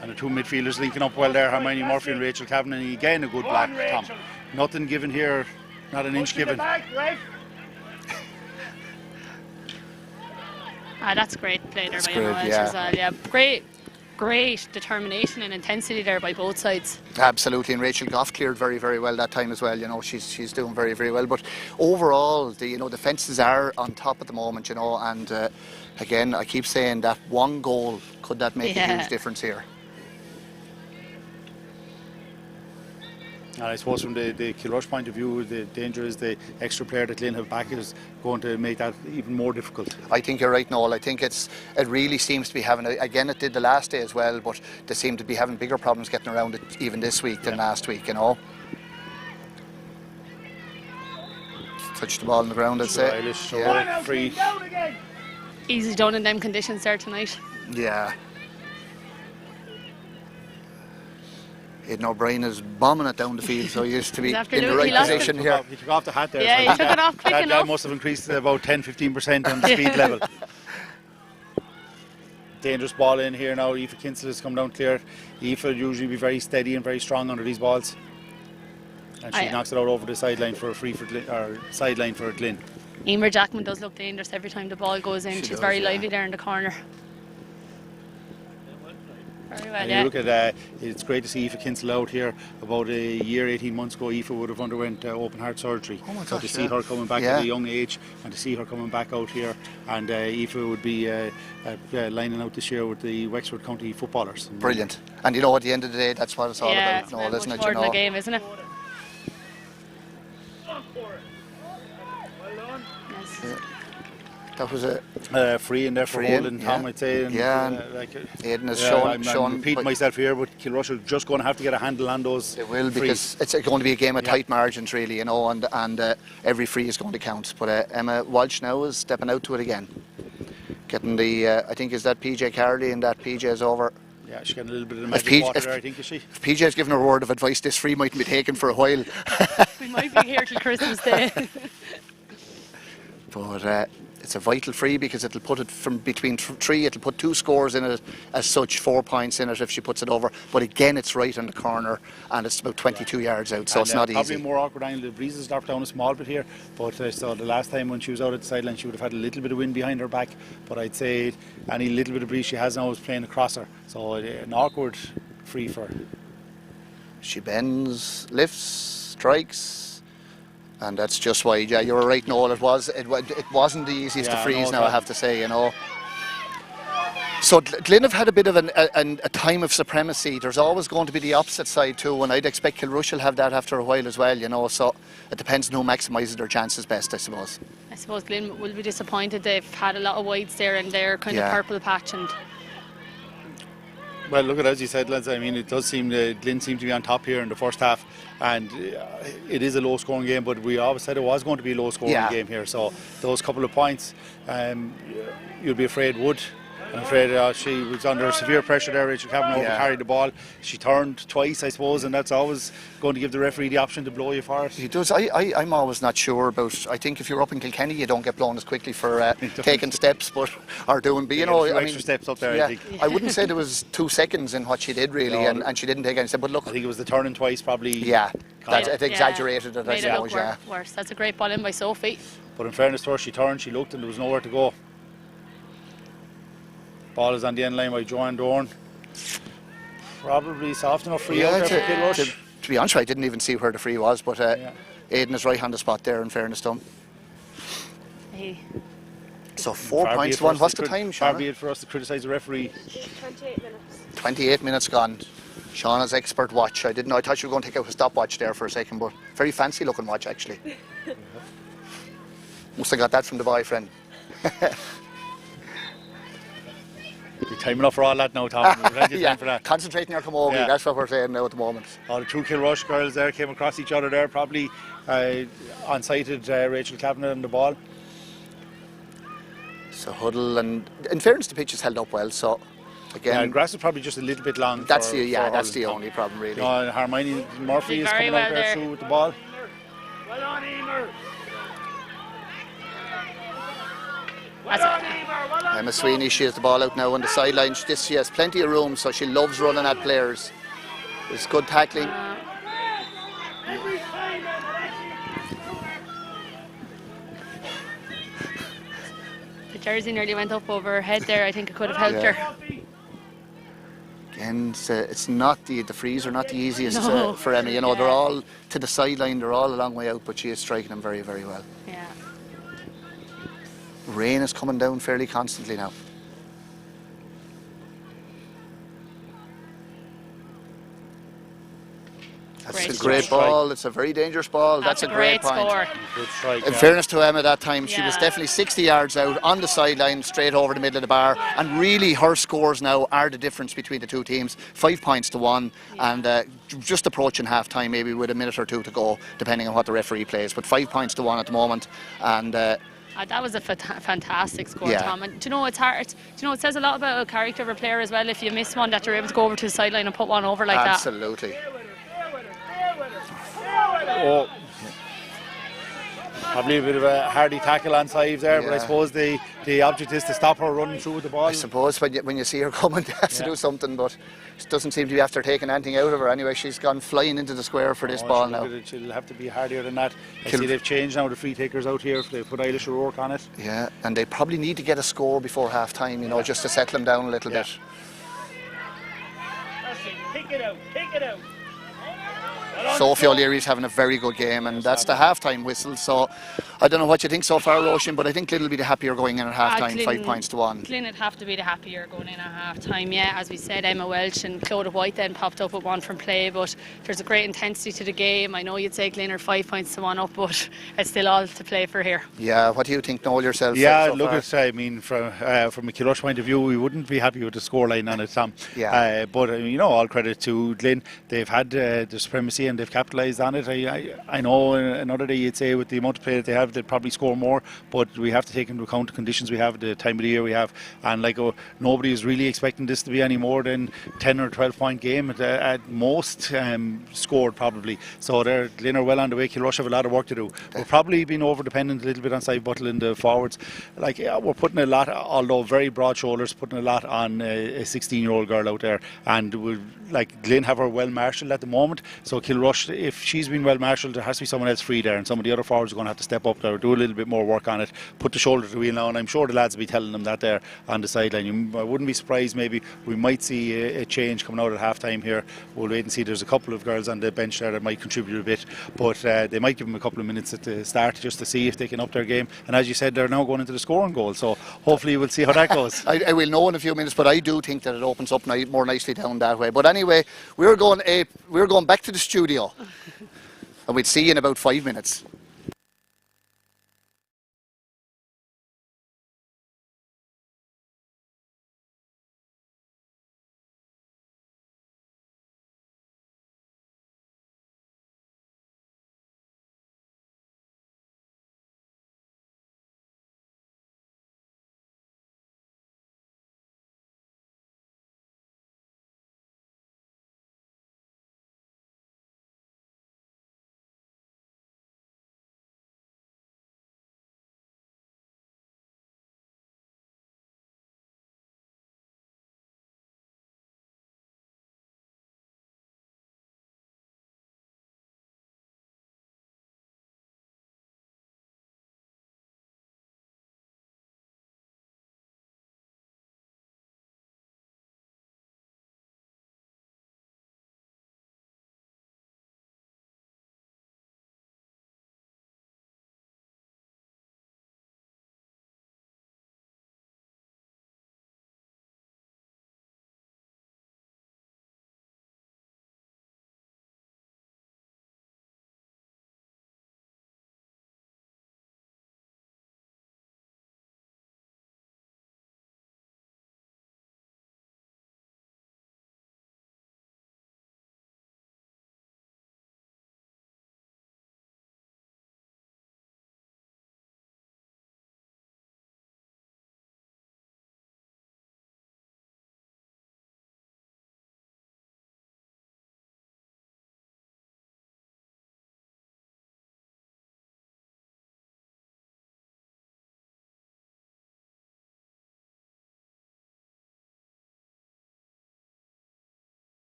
And the two midfielders linking up well there, Hermione Murphy and Rachel Kavanagh. And again a good block, Tom. Nothing given here, not an inch given. That's great play there by good, Emma Welsh as well. Yeah, great determination and intensity there by both sides. Absolutely, and Rachel Goff cleared very, very well that time as well. You know, she's doing very, very well. But overall, the fences are on top at the moment. You know, and again, I keep saying that one goal could that make a huge difference here. And I suppose from the Kilrush point of view, the danger is the extra player that Glynn have back is going to make that even more difficult. I think you're right, Noel. I think it really seems to be having, again it did the last day as well, but they seem to be having bigger problems getting around it even this week than last week, you know. Touch the ball on the ground, I'd say. Yeah. Free. Easy done in them conditions there tonight. Yeah. Aidan O'Brien is bombing it down the field, so he used to be in the right position here. He took off the hat there. Yeah, he took it off quick enough. That must have increased about 10-15% on the speed level. Dangerous ball in here now. Aoife Kinsella has come down clear. Aoife will usually be very steady and very strong under these balls. And she knocks it out over the sideline for a free for Glynn, or sideline for Glynn. Emer Jackman does look dangerous every time the ball goes in. She's very lively there in the corner. Very well, You look at it's great to see Aoife Kinsella out here. About a year, 18 months ago, Aoife would have underwent open heart surgery. Oh my gosh, so to see her coming back at a young age, and to see her coming back out here, and Aoife would be lining out this year with the Wexford County footballers. Brilliant. And you know, at the end of the day, that's what it's all about. It's Noel, isn't much it? more You than a know. game, isn't it? That was a free in there for holding Tom, I'd say. And, Aidan has I'm repeating myself here, but Kilrush are just going to have to get a handle on those. They will, frees. because it's going to be a game of tight margins, really, you know, and every free is going to count. But Emma Walsh now is stepping out to it again, getting the I think is that PJ Carley, and that PJ is over. Yeah, she's getting a little bit of the magic water there, I think, is she? If PJ's given her a word of advice, this free mightn't be taken for a while. We might be here till Christmas Day. But it's a vital free because it'll put it from between three, it'll put 2 scores in it as such, 4 points in it if she puts it over. But again, it's right on the corner and it's about 22 yards out, so it's not probably easy. More awkward angle. The breeze has dropped down a small bit here, but I saw the last time when she was out at the sideline, she would have had a little bit of wind behind her back. But I'd say any little bit of breeze she has now is playing across her, so an awkward free for her. She bends, lifts, strikes. And that's just why, yeah, you were right, Noel. It wasn't the easiest of frees now, I have to say, you know. So Glynn have had a bit of a time of supremacy. There's always going to be the opposite side too, and I'd expect Kilrush will have that after a while as well, you know, so it depends on who maximises their chances best, I suppose. I suppose Glynn will be disappointed. They've had a lot of wides there and they're kind of purple patch. And well, look at, as you said, lads, I mean, it does seem that Glynn seemed to be on top here in the first half, and it is a low scoring game, but we always said it was going to be a low scoring game here, so those couple of points you'd be afraid would. I'm afraid she was under severe pressure there. Rachel Kavanagh carried the ball. She turned twice, I suppose, and that's always going to give the referee the option to blow you for it. He does. I'm always not sure about. I think if you're up in Kilkenny, you don't get blown as quickly for taking steps, but doing. But you know, I mean, extra steps up there. I think. I wouldn't say there was 2 seconds in what she did really, and she didn't take any steps. But look, I think it was the turning twice, probably. Yeah, it exaggerated it. I suppose. Worse. That's a great ball in by Sophie. But in fairness to her, she turned, she looked, and there was nowhere to go. Ball is on the end line by Joanne Dorn. Probably soft enough free out there for Kilrush. To be honest, I didn't even see where the free was, but Aidan is right on the spot there, in fairness to him. So 4 points to 1. What's the time, Shauna? Far be it for us to criticise the referee. 28 minutes. 28 minutes gone. Shauna's expert watch. I thought she was going to take out a stopwatch there for a second, but very fancy looking watch actually. Must have got that from the boyfriend. Be time enough for all that now, Tom. Yeah, for that. concentrating on Camogie, that's what we're saying now at the moment. All the two Kilrush girls there came across each other there, probably on-sighted Rachel Kavanagh on the ball. So Huddle, and in fairness the pitch is held up well, so again... grass is probably just a little bit long. That's the only problem really. No, Hermione Murphy is coming out there through with the ball. Well on, Emer. Emma Sweeney, she has the ball out now on the sideline. She has plenty of room, so she loves running at players. It's good tackling. The jersey nearly went up over her head there. I think it could have helped her. Again, it's not the frees are not the easiest for Emma. You know, they're all to the sideline, they're all a long way out, but she is striking them very, very well. Yeah. Rain is coming down fairly constantly now. That's a great ball. It's a very dangerous ball. That's a great point. Score. Good strike, In fairness to Emma that time, she was definitely 60 yards out on the sideline, straight over the middle of the bar. And really her scores now are the difference between the two teams. 5 points to 1 and just approaching half time, maybe with a minute or two to go, depending on what the referee plays. But 5 points to 1 at the moment. And that was a fantastic score, Tom. And do you know, it's hard. Do you know, it says a lot about a character of a player as well. If you miss one, that you're able to go over to the sideline and put one over like that. Absolutely. Oh, probably a bit of a hardy tackle on Sive there, but I suppose the object is to stop her running through with the ball. I suppose when you see her coming, they have to do something, but it doesn't seem to be after taking anything out of her. Anyway, she's gone flying into the square for this ball now. She'll have to be hardier than that. I see they've changed now the free takers out here. They put Eilish O'Rourke on it. Yeah, and they probably need to get a score before half time, you know, just to settle them down a little bit. Pick it out, pick it out. Sophie O'Leary's having a very good game, and that's the half-time whistle. So I don't know what you think so far, Roisin, but I think Glynn will be the happier going in at half-time, 5 points to 1. Glynn would have to be the happier going in at half-time, as we said. Emma Welch and Clodagh White then popped up with one from play, but there's a great intensity to the game. I know you'd say Glynn are 5 points to 1 up, but it's still all to play for here. Yeah, what do you think, Noel, yourself? Yeah, so look far? I mean, from a Kilrush point of view, we wouldn't be happy with the scoreline on it, Tom. Yeah. But you know, all credit to Glynn. They've had the supremacy and they've capitalised on it. I know another day you'd say with the amount of play that they have, they'd probably score more, but we have to take into account the conditions we have, the time of the year we have, and nobody is really expecting this to be any more than 10 or 12 point game at most scored probably. So Glynn are well on the way. Kilrush have a lot of work to do. We're probably been over dependent a little bit on Sive Buttle in the forwards. We're putting a lot, although very broad shoulders, putting a lot on a 16-year-old girl out there, and Glynn have her well marshalled at the moment. So Kilrush, if she's been well marshalled, there has to be someone else free there, and some of the other forwards are going to have to step up there, do a little bit more work on it, put the shoulder to the wheel now, and I'm sure the lads will be telling them that there on the sideline. I wouldn't be surprised, maybe we might see a change coming out at half time here. We'll wait and see. There's a couple of girls on the bench there that might contribute a bit, but they might give them a couple of minutes at the start just to see if they can up their game. And as you said, they're now going into the scoring goal, so hopefully we'll see how that goes. I will know in a few minutes, but I do think that it opens up more nicely down that way. But anyway, we're going back to the studio, and we'll see you in about 5 minutes.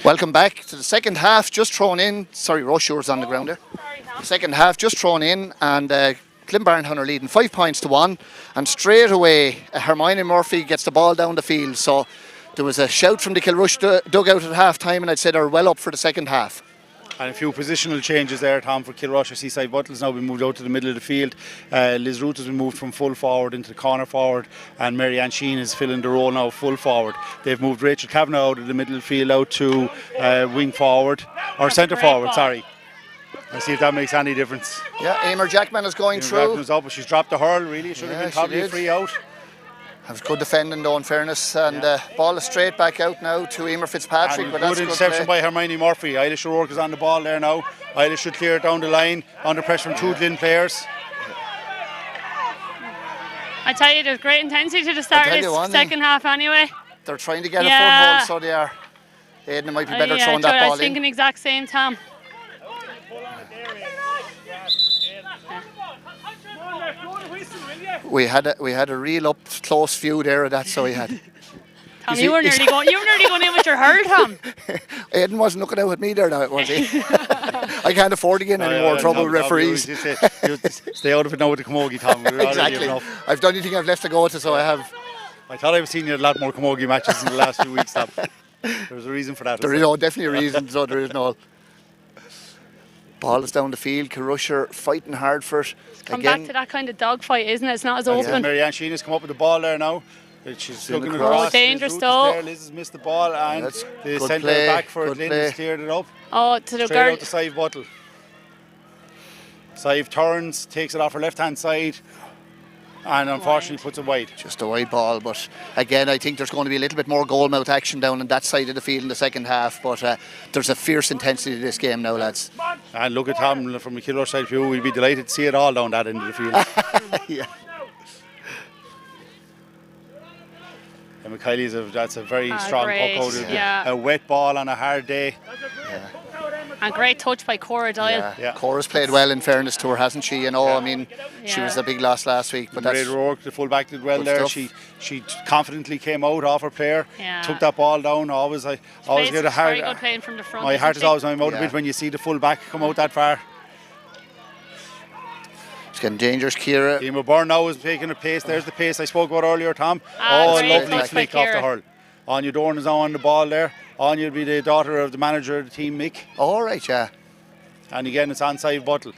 Welcome back to the second half, just thrown in. Sorry, Rush, yours on the ground there. Second half, just thrown in, and Glynn Barntown are leading 5 points to 1. And straight away, Hermione Murphy gets the ball down the field. So there was a shout from the Kilrush dugout at half time, and I'd say they're well up for the second half. And a few positional changes there, Tom, for Kilrush. Seaside Buttle's now been moved out to the middle of the field. Liz Root has been moved from full forward into the corner forward, and Mary Ann Sheen is filling the role now full forward. They've moved Rachel Kavanagh out of the middle of the field out to wing forward, or centre forward, sorry. Let's see if that makes any difference. Yeah, Emer Jackman is going through. Jackman was up, but she's dropped the hurl, really. Should have been probably a free out. That was good defending though, in fairness, and ball is straight back out now to Emer Fitzpatrick. And but good that's interception by Hermione Murphy. Eilish O'Rourke is on the ball there now. Eilish should clear it down the line under pressure from 2 Glynn players. I tell you, there's great intensity to the start of this second half anyway. They're trying to get a foothold, so they are. Aidan, it might be better throwing that ball in. I was thinking the exact same, Tom. We had a real up close view there of that, so we had. Tom, you were nearly going in with your hurl, Tom. Aidan wasn't looking out at me there now, was he? I can't afford to get any more trouble, referees. Stay out of it now with the Camogie, Tom. Exactly. I've done anything I've left to go to, so I have. I thought I've seen you a lot more Camogie matches in the last few weeks, Tom. There's a reason for that. There is definitely a reason, so there is no. Ball is down the field, Kilrush fighting hard for it. Come back to that kind of dogfight, isn't it? It's not as open. Yeah, Mary Ann Sheen has come up with the ball there now. She's looking across. across. Dangerous though. Liz has missed the ball, and the centre back for Glynn has cleared it up. Oh, to the straight guard. Out to Sive Buttle. Sive turns, takes it off her left hand side, and unfortunately puts it wide. Just a wide ball, but again, I think there's going to be a little bit more goalmouth action down on that side of the field in the second half. But there's a fierce intensity to this game now, lads. And look at Tom from the Kilrush side view. We'll be delighted to see it all down that end of the field. Yeah. And McKiley's that's a very strong puck out. Yeah. A wet ball on a hard day. Yeah. And great touch by Cora Doyle. Yeah. Cora's played well, in fairness to her, hasn't she? You know, I mean, she was a big loss last week. But that's O'Rourke, the fullback, did well there. Stuff. She confidently came out off her player, took that ball down. Always get a hard. Very good playing from the front. My heart is always on out a bit when you see the fullback come out that far. It's getting dangerous, Ciara. Emma Byrne now is taking a pace. There's the pace I spoke about earlier, Tom. Lovely flick off the hurl. Anya Dorn is now on the ball there. Anya will be the daughter of the manager of the team, Mick. All right, yeah. And again, it's on Sive Buttle.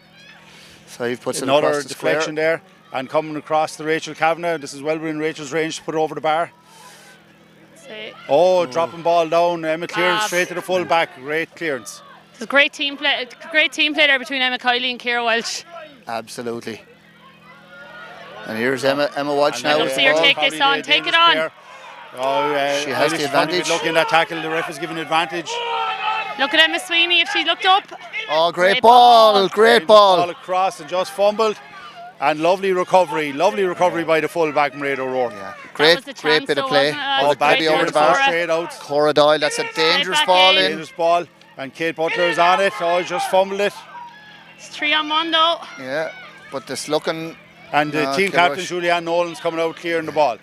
Sive puts another it deflection there, and coming across to Rachel Kavanagh. This is well within Rachel's range to put it over the bar. Dropping ball down. Emma clears straight to the full back. Great clearance. It's a great team play. Great team play there between Emma Kiley and Ciara Welch. Absolutely. And here's Emma Walsh now. See her take this on. Take it on. She has the advantage. Looking at that tackle, the ref is giving advantage. Look at Emma Sweeney if she looked up. Oh, great ball. Great ball. Ball across and just fumbled. And lovely recovery by the full-back, Mairead O'Rourke. Yeah. Great bit of play. Back over the bar, straight out. Cora Doyle, that's a dangerous ball in. Dangerous ball. And Kate Butler is on it. Just fumbled it. It's 3-on-1 though. Yeah, but this looking. And the team captain, Julianne Nolan's coming out clearing the ball.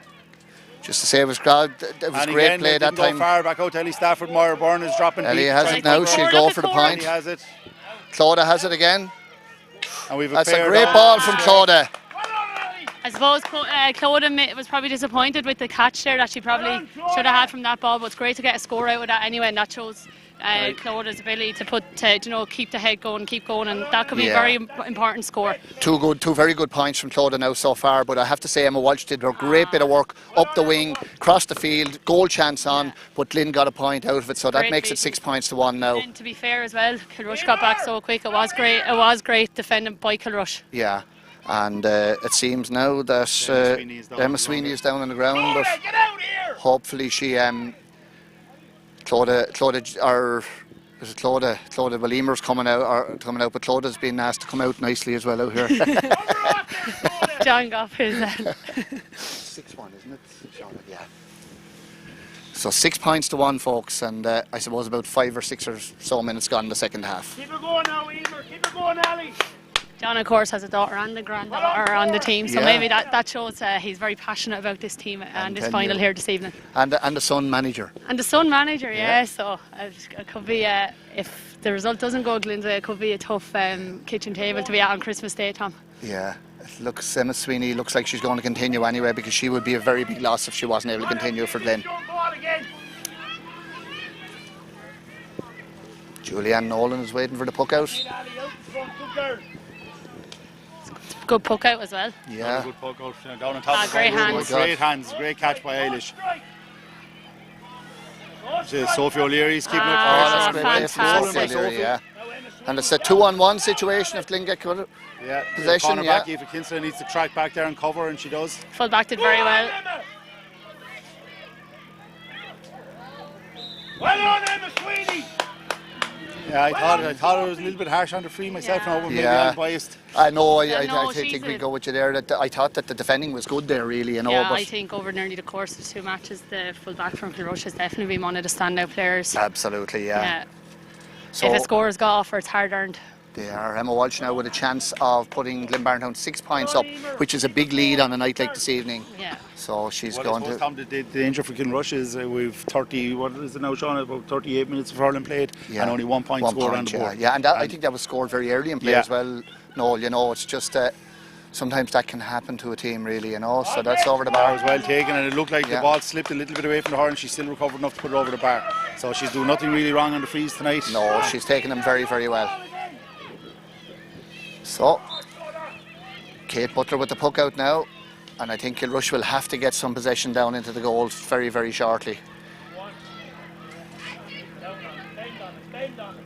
Just to say it was great play that time. Far back out to Ellie Stafford. Moira Byrne is dropping. Ellie has it now. She'll go for the point. Ellie has it. Claudia has it again. And we've That's a great ball from Claudia. I suppose Claudia was probably disappointed with the catch there that she probably should have had from that ball, but it's great to get a score out of that anyway, and that shows Claudia's ability to keep the head going, keep going, and that could be a very important score. Two very good points from Claudia now so far, but I have to say Emma Walsh did a great bit of work up the wing, crossed the field, goal chance on, but Glynn got a point out of it, so that makes it 6 points to 1 now. And to be fair as well, Kilrush got back so quick. It was great defending by Kilrush. Yeah. And it seems now that Emma Sweeney is down on the ground, but hopefully she Claudia well, Emer's coming out, but Claudia's been asked to come out nicely as well out here. John got his 6-1, isn't it? Yeah. So 6 points to 1, folks, and I suppose about 5 or 6 or so minutes gone in the second half. Keep her going now, Emer. Keep her going, Ali. John, of course, has a daughter and a granddaughter on the team, so Yeah. maybe that shows he's very passionate about this team and his telling final you. here this evening. And the Sun manager. And the Sun manager, Yeah. so it could be, if the result doesn't go Glynn's way, it could be a tough kitchen table to be at on Christmas Day, Tom. Yeah. It looks, Emma Sweeney looks like she's going to continue anyway, because she would be a very big loss if she wasn't able to continue for Glynn. Julianne Nolan is waiting for the puck out. Good puck out as well. Yeah. Good poke out down on top of the great goal. hands. Great hands, great catch by Eilish. Sophie O'Leary's keeping up Ah, pressure. Great play from fantastic. Sophie O'Leary, yeah. And it's a 2-on-1 situation if Glynn get caught. Yeah, Possession, Conor yeah. back, Aoife Kinsella needs to track back there and cover, and she does. Full back did very well. Well on, Emma Sweeney. Yeah, I thought it was a little bit harsh on the free myself Yeah. now, but maybe Yeah. I'm biased. I know, Yeah, no, I think she's we a- go with you there. That I thought that the defending was good there, really, you know. Yeah, but I think over nearly the course of the two matches, the full back from Kilrush has definitely been one of the standout players. absolutely, yeah. Yeah. So If a scorer's got off, it's hard earned. they are Emma Walsh now with a chance of putting Glynn Barntown 6 points up, which is a big lead on a night like this evening. Yeah. So she's Well, I going suppose, to. Tom, the danger for Kilrush is we've 30, what is it now, Sean? About 38 minutes of hurling played, Yeah. and only 1 point scored on the board. Yeah, and I think that was scored very early in play Yeah. as well. No, you know, it's just sometimes that can happen to a team, really, you know. So that's over the Bar bar. was well taken, and it looked like Yeah. the ball slipped a little bit away from her, and she still recovered enough to put it over the bar. So she's doing nothing really wrong on the frees tonight. No, she's taken them very, very well. So, Kate Butler with the puck out now, and I think Kilrush will have to get some possession down into the goal very, very shortly. Bend on it.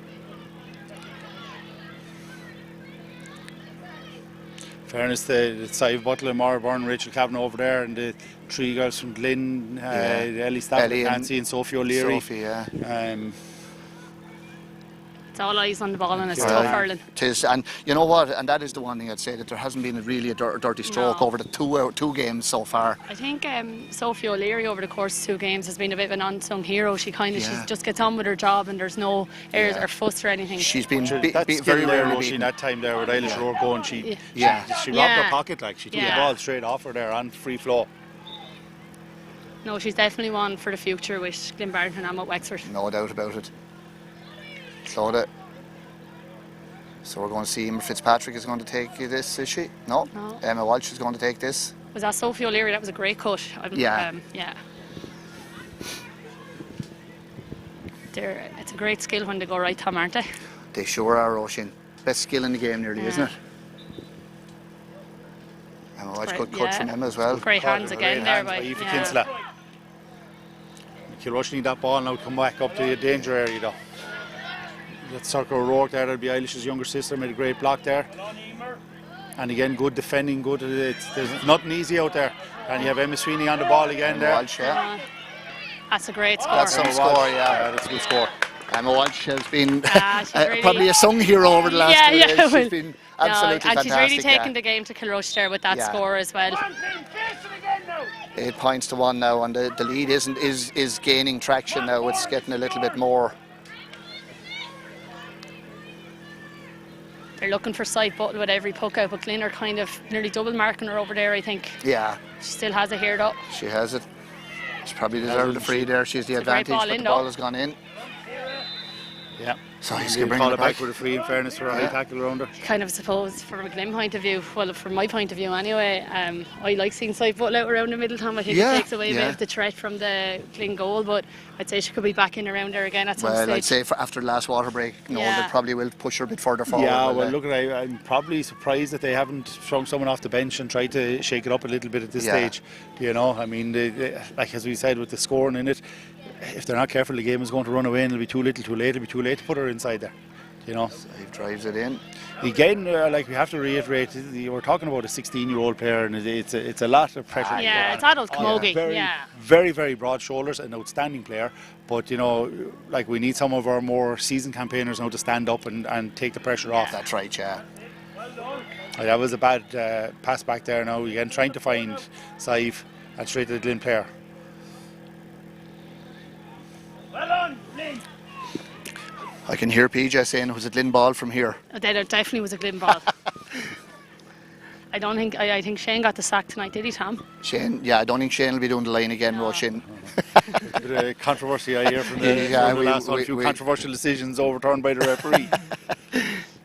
Fairness, the Sive Butler, Mara Byrne, Rachel Kavanagh over there, and the three girls from Glynn, Ellie Stafford, Ellie and Nancy, and Sophie O'Leary. Sophie, yeah. It's all eyes on the ball and it's Well, tough hurling. it is, and you know what? And that is the one thing I'd say, that there hasn't been really a dirty stroke No. over the two games so far. I think Sophie O'Leary over the course of 2 games has been a bit of an unsung hero. She kind of Yeah. she just gets on with her job and there's no airs Yeah. or fuss or anything. She's been That very skill there, rarely Roisin, beaten. that time there with Eilish Rourke going, she Yeah. robbed Yeah. her pocket, like she took the Yeah. ball straight off her there on free flow. No, she's definitely one for the future with Glynn Barntown and with Wexford. No doubt about it. So we're going to see Emma Fitzpatrick is going to take this, is she? No. No. Emma Walsh is going to take this. Was that Sophie O'Leary? That was a great cut. Yeah. Yeah. It's a great skill when they go right, Tom, aren't they? They sure are, Roisin. Best skill in the game nearly, isn't it? Emma Walsh, good cut from Emma as well. Great hands again there by Aoife Kinsella. Kilrush need that ball now to come back up to the danger area though. That circle O'Rourke there, that'll be Eilish's younger sister, made a great block there. And again, good defending, good. There's nothing easy out there. And you have Emma Sweeney on the ball again Emma there. Walsh, yeah. That's a great score. That's some Emma score, Walsh. yeah. That's a good score. Emma Walsh has been she's really- probably a sung hero over the last 2 days. well, She's been absolutely and fantastic. she's really taken yeah. the game to Kilrush there with that Yeah. score as well. 8 points to 1 now, and the lead is gaining traction now. It's getting a little bit more. They're looking for side button with every puck out, but Glynn are kind of nearly double marking her over there, I think. Yeah, She still has it hered up. she has it. She probably deserved the free there. She's the It's a great advantage, ball but in, the ball though. has gone in. Yeah. So he's He'll going to bring call it it back back. with a free, in fairness, for a high Yeah. tackle around her. Kind of suppose from a Glynn point of view, well, from my point of view anyway, I like seeing side button out around the middle, Tom. I think Yeah, it takes away a bit yeah. of the threat from the Glynn goal, but I'd say she could be back in around there again at some Well, stage. I'd say after the last water break, no, Yeah. they probably will push her a bit further forward. Yeah, will well, they? look, I'm probably surprised that they haven't thrown someone off the bench and tried to shake it up a little bit at this Yeah. stage. You know, I mean, like as we said with the scoring in it, if they're not careful, the game is going to run away and it'll be too little, too late. It'll be too late to put her inside there. You know, He drives it in. again, like we have to reiterate, we're talking about a 16-year-old player, and it's a lot of pressure. to Yeah, get it's on. adult camogie, Very, yeah. very, very broad shoulders, an outstanding player. But you know, like we need some of our more seasoned campaigners now to stand up and take the pressure off. That's right, yeah. That was a bad pass back there now. Again, trying to find Saif and straight to the Glynn player. Well on, Glynn. I can hear PJ saying it was a Glynn ball from here. That definitely was a Glynn ball. I think Shane got the sack tonight, did he, Tom? Shane, yeah, I don't think Shane will be doing the line again, rushing. A bit of controversy I hear from the, Yeah, from the last one. A few controversial decisions overturned by the referee.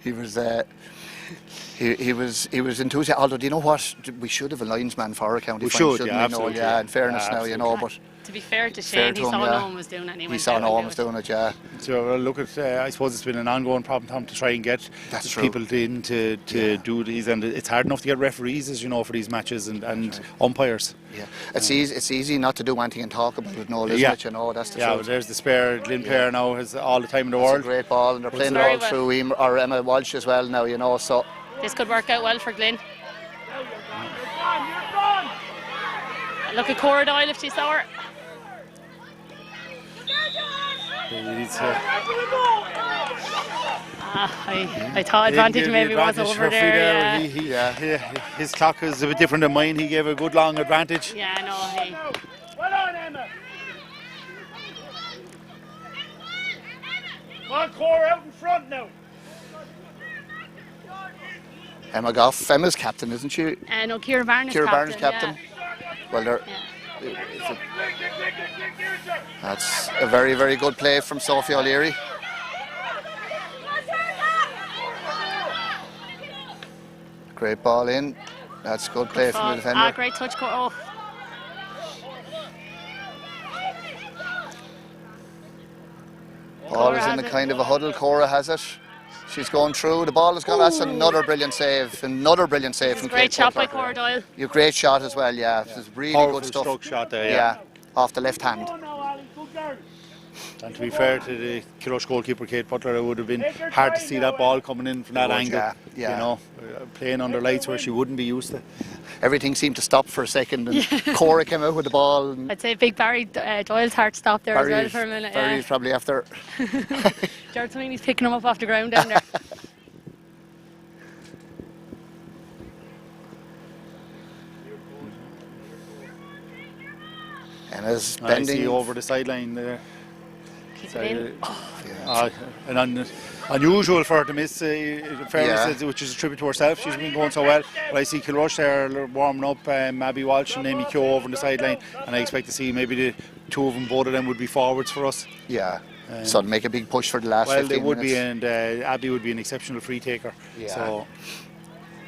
He was he was enthusiastic. Although, do you know what? We should have a linesman for a county We final, should, shouldn't yeah, we? absolutely. Yeah, in fairness Yeah, now, you know, but To be fair to fair Shane, to he him, saw yeah. no one was doing it. he saw no one was doing it, yeah. So look at, I suppose it's been an ongoing problem, Tom, to try and get That's true. people in to do these, and it's hard enough to get referees, as you know, for these matches and umpires. Yeah, it's easy not to do anything and talk about it, no, isn't Yeah. it? You know, that's the Yeah, truth. but there's the spare Glynn player now, has all the time in the It's a world. great ball, and they're playing it very all well. through him or Emma Walsh as well now, you know. So This could work out well for Glynn. You're gone. Look at Cora Doyle if she saw her. He needs I thought advantage maybe was advantage over for there. Free Yeah. his clock is a bit different than mine. He gave a good long advantage. Yeah, no, hey. Well on, Emma. Come on, Cora, out in front now. Emma Goff, Emma's captain, isn't she? No, Ciara Barnes Ciara captain. Barnes captain. Well, they're. Yeah. That's a very, very good play from Sophie O'Leary. Great ball in. That's good play from the defender. Great touch, Cora. Oh, Ball is Cora in the has it. kind of a huddle. Cora has it. She's going through. The ball has gone. That's another brilliant save. Another brilliant save from great Kate shot by Butler. Cora Doyle. You great shot as well. Yeah, it was really Powerful good stuff. stroke shot there. Yeah, off the left hand. Go now, Ali. Good girl. And to be fair to the Kilrush goalkeeper, Kate Butler, it would have been hard to see that ball coming in from that would, angle. yeah. You know, playing under lights where she wouldn't be used to. Everything seemed to stop for a second, and Cora came out with the ball. And I'd say big Barry Doyle's heart stopped there as well for a minute. Barry's probably after. Jared Sweeney's picking him up off the ground down there. Emma's I bending see over the sideline there. Keep it in. And unusual for her to miss, in fairness, which is a tribute to herself. She's been going so well. But I see Kilrush there warming up, Abby Walsh and Amy Keogh over on the sideline, and I expect to see maybe the two of them, both of them would be forwards for us. Yeah. So to make a big push for the last Well, 15 they would minutes. be, and Abby would be an exceptional free taker. Yeah. So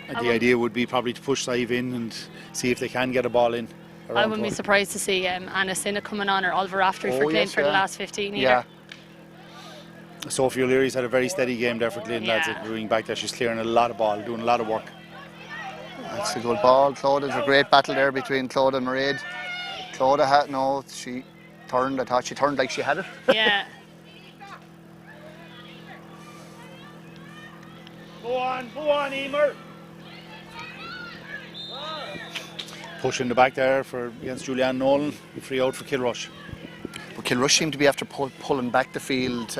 the idea would be probably to push Sive in and see if they can get a ball in. I wouldn't be surprised to see Anna Sinna coming on or Oliver Raftery for Oh, Glynn yes, for the yeah. last 15 either. Yeah. Sophie O'Leary's had a very steady game there for Glynn, lads, Yeah. going back there. She's clearing a lot of ball, doing a lot of work. That's a good ball. Claude, there's a great battle there between Claude and Mairead. Claude had no, she turned. I thought she turned like she had it. Yeah. Go on, Emer. Push in the back there for against Julianne Nolan, free out for Kilrush. But Kilrush seemed to be after pulling back the field.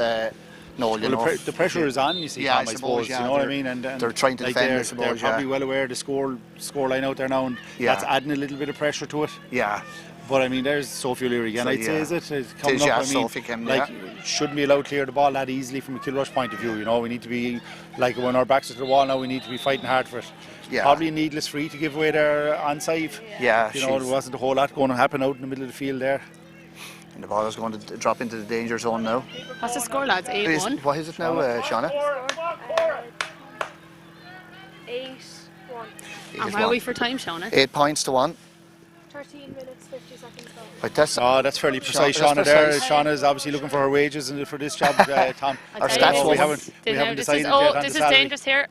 No, you Well, know. the pressure is on, you see, Yeah, Tom, I I suppose, suppose. yeah, You know what I they're- mean? And they're trying to like defend, I they're suppose, probably yeah. well aware of the score line out there now, and Yeah. that's adding a little bit of pressure to it. Yeah. But I mean, there's Sophie O'Leary again. So, I'd say, yeah. is it? It's It coming is, up. yeah, I mean, Sophie came, like, yeah. shouldn't be allowed to clear the ball that easily from a Kilrush point of view. You know, we need to be like when our backs are to the wall now. We need to be fighting hard for it. Yeah. Probably a needless free to give away there on Sive. Yeah, You know, there wasn't a whole lot going to happen out in the middle of the field there. And the ball is going to drop into the danger zone now. What's the score, lads? 8-1. What is it now, Shauna? Cora, come on, Cora. 8-1. And where are we for time, Shauna? 8 points to 1. 13 minutes, 50 seconds left. But that's Oh, that's fairly precise, That's Shauna there. precise. Shauna's obviously looking for her wages for this job, Tom. I'll Our tell you, stats we woman- haven't decided yet on this the is salary. dangerous here.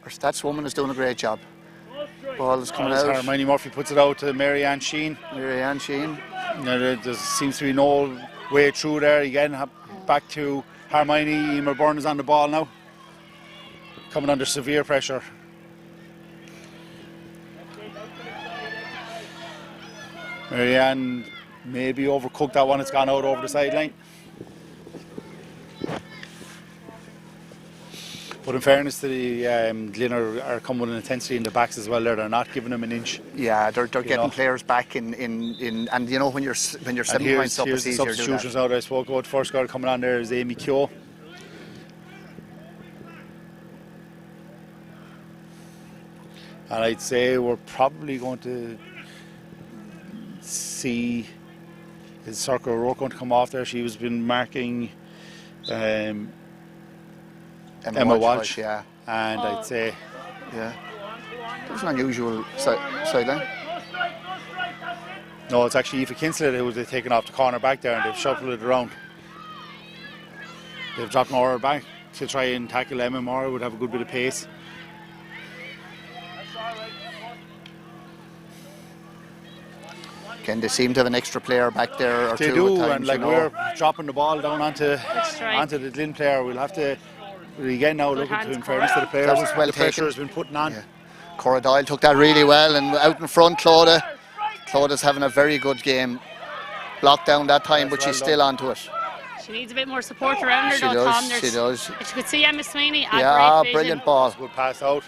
our stats woman is doing a great job. Ball is coming As out. Hermione Murphy puts it out to Mary Ann Sheen. Marianne Sheen. Now, there seems to be no way through there. Again, back to Hermione. Emer Byrne is on the ball now. Coming under severe pressure. Marianne maybe overcooked that one. It's gone out over the sideline. But in fairness to the Glynn are coming with an intensity in the backs as well. They're not giving them an inch. Yeah, they're getting know. players back in and you know when you're 7 And points up, here's it's the easier to do substitutions that. now that I spoke about. First girl coming on there is Amy Keogh. And I'd say we're probably going to see his circle rope going to come off there. She was been marking Emma Walsh, yeah. and I'd say Yeah. It was an unusual sideline. no, it's actually Aoife Kinslet who was taken off the corner back there, and they've shuffled it around. They've dropped Maura back to try and tackle Emma. Maura would have a good bit of pace. Again, they seem to have an extra player back there or They two do, at times, and like you know. we're dropping the ball down onto right. the Glynn player. We'll have to again now look hands, into in Cora. fairness to the players. That was well the pressure taken. has been putting on. Yeah. Cora Doyle took that really well, and out in front, Clauda's having a very good game. Blocked down that time, but Well she's done. still onto it. She needs a bit more support around her, She though, does, Tom. she does. If you could see Emma Sweeney, Yeah, great vision. brilliant ball. Good pass out.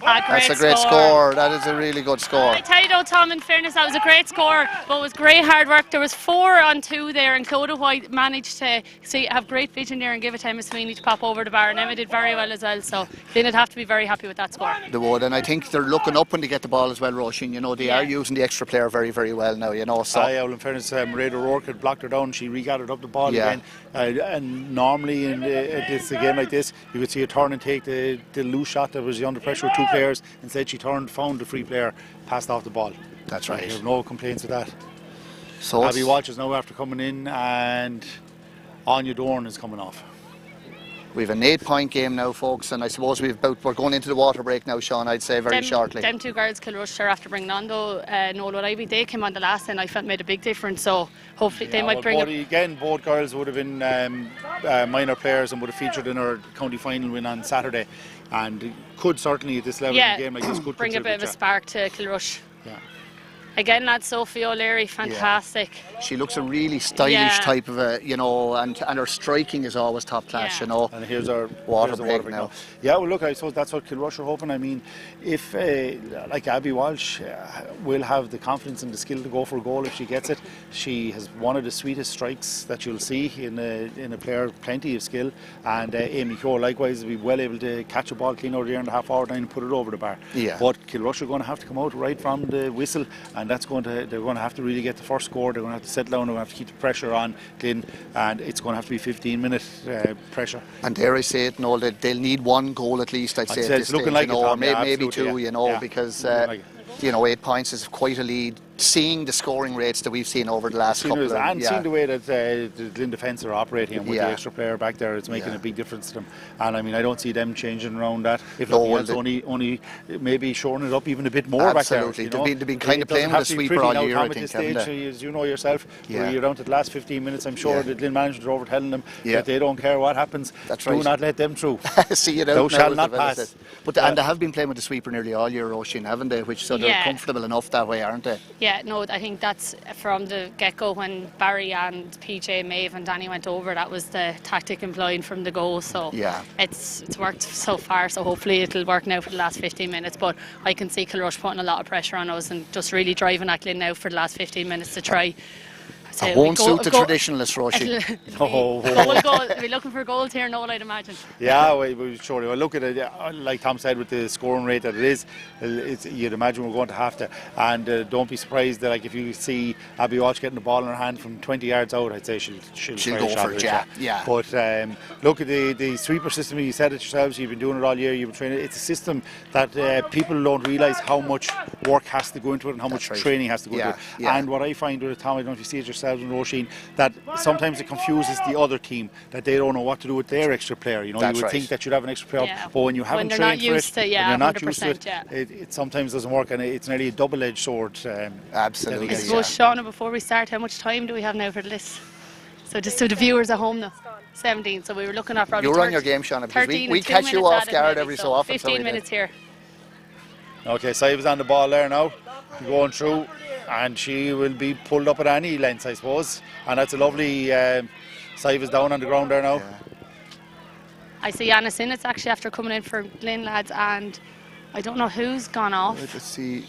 That's a great score. That is a really good score. I tell you though, Tom, in fairness, that was a great score, but it was great hard work. There was 4 on 2 there, and Clodagh White managed to have great vision there and give it to Emma Sweeney to pop over the bar, and Emma did very well as well, so Glynn would have to be very happy with that score. They would, and I think they're looking up when they get the ball as well, Roisin. You know, they Yeah. are using the extra player very, very well now, you know. So Well, in fairness, Mairead O'Rourke had blocked her down. She regathered up the ball Yeah. again. And normally in a game like this, you would see her turn and take the loose shot that was under pressure with 2 players. Instead, she turned, found the free player, passed off the ball. That's I right. have no complaints with that. So Abby Walsh is now after coming in, and Anya Dorn is coming off. we've an 8-point game now, folks, and I suppose we're going into the water break now, Sean. I'd say very shortly. Them 2 girls, Kilrush, are after bringing on though, Noel Ivy, they came on the last and I felt made a big difference, so hopefully they might bring it. Both girls would have been minor players and would have featured in our county final win on Saturday, and could certainly at this level in a game like this could bring a bit of a spark to Kilrush. Yeah. Again, that's Sophie O'Leary, fantastic. She looks a really stylish Yeah. type of a, you know, and her striking is always top class, Yeah. you know. And here's our Water here's the break now. Yeah, well, look, I suppose that's what Kilrush are hoping. I mean, if like Abby Walsh will have the confidence and the skill to go for a goal if she gets it. She has one of the sweetest strikes that you'll see in a player, plenty of skill. And Amy Keogh likewise will be well able to catch a ball clean over there in the half-hour line and put it over the bar. Yeah. But Kilrush are going to have to come out right from the whistle, and they're going to have to really get the first score. They're going to have to settle down. They're going to have to keep the pressure on Glynn, and it's going to have to be 15-minute pressure. And dare I say it, Noel, they'll need 1 goal at least, I'd say, at say this it's looking stage, like you it, know, or Tom, yeah, maybe absolutely, 2, yeah. you know, Yeah. because, Looking like it. you know, 8 points is quite a lead. Seeing the scoring rates that we've seen over the last couple of and yeah. seeing the way that the Glynn defence are operating, and with Yeah. the extra player back there, it's making Yeah. a big difference to them. And I mean, I don't see them changing around that. If No, nothing well, else, only maybe shoring it up even a bit more back there. Absolutely. You They've know? been kind of It doesn't playing have with to the be sweeper pretty all now, year, Tom, I at think, this haven't stage, they? as you know yourself, Yeah. you're down to the last 15 minutes. I'm sure Yeah. the Glynn manager are over telling them Yeah. that they don't care what happens. That's Do right. not let them through. See it out Thou now, shalt as not the fella pass. said. But and they have been playing with the sweeper nearly all year, Roisin, haven't they? Which so they're Yeah. comfortable enough that way, aren't they? Yeah, no, I think that's from the get-go when Barry and PJ, Maeve and Danny went over. That was the tactic employed from the go. So Yeah. it's worked so far. So hopefully it'll work now for the last 15 minutes. But I can see Kilrush putting a lot of pressure on us and just really driving at Glynn now for the last 15 minutes to try. It won't suit the traditionalists, Roisin. We'll be looking for goals here, Noel, I'd imagine. Yeah, we surely. Well, look at it. Like Tom said, with the scoring rate that it is, you'd imagine we're going to have to. And don't be surprised that, like, if you see Abby Walsh getting the ball in her hand from 20 yards out, I'd say she'll try go a shot for at it, it, yeah. But look at the sweeper system. You said it yourselves. You've been doing it all year. You've been training. It's a system that people don't realise how much work has to go into it and how much right. training has to go into it. Yeah. And what I find with it, Tom, I don't know if you see it yourselves and Roisin, that sometimes it confuses the other team, that they don't know what to do with their extra player. You know, That's you would right. think that you'd have an extra player, Yeah. but when you haven't they're trained not for used it, to, yeah, when you're not used to 100%, yeah. it sometimes doesn't work, and it's nearly a double-edged sword. Absolutely. I Yeah. suppose, Shauna, before we start, how much time do we have now for the list? So just to the viewers at home now. 17, so we were looking at probably You're on your game, Shauna, because 13 we and 2 catch you minutes off added guard maybe, every so often. 15 so we do. minutes here. Okay, Siva's on the ball there now, going through, and she will be pulled up at any length, I suppose. And that's a lovely. Siva's down on the ground there now. Yeah. I see Anna Sinnott actually after coming in for Glynn lads, and I don't know who's gone off. Let's see.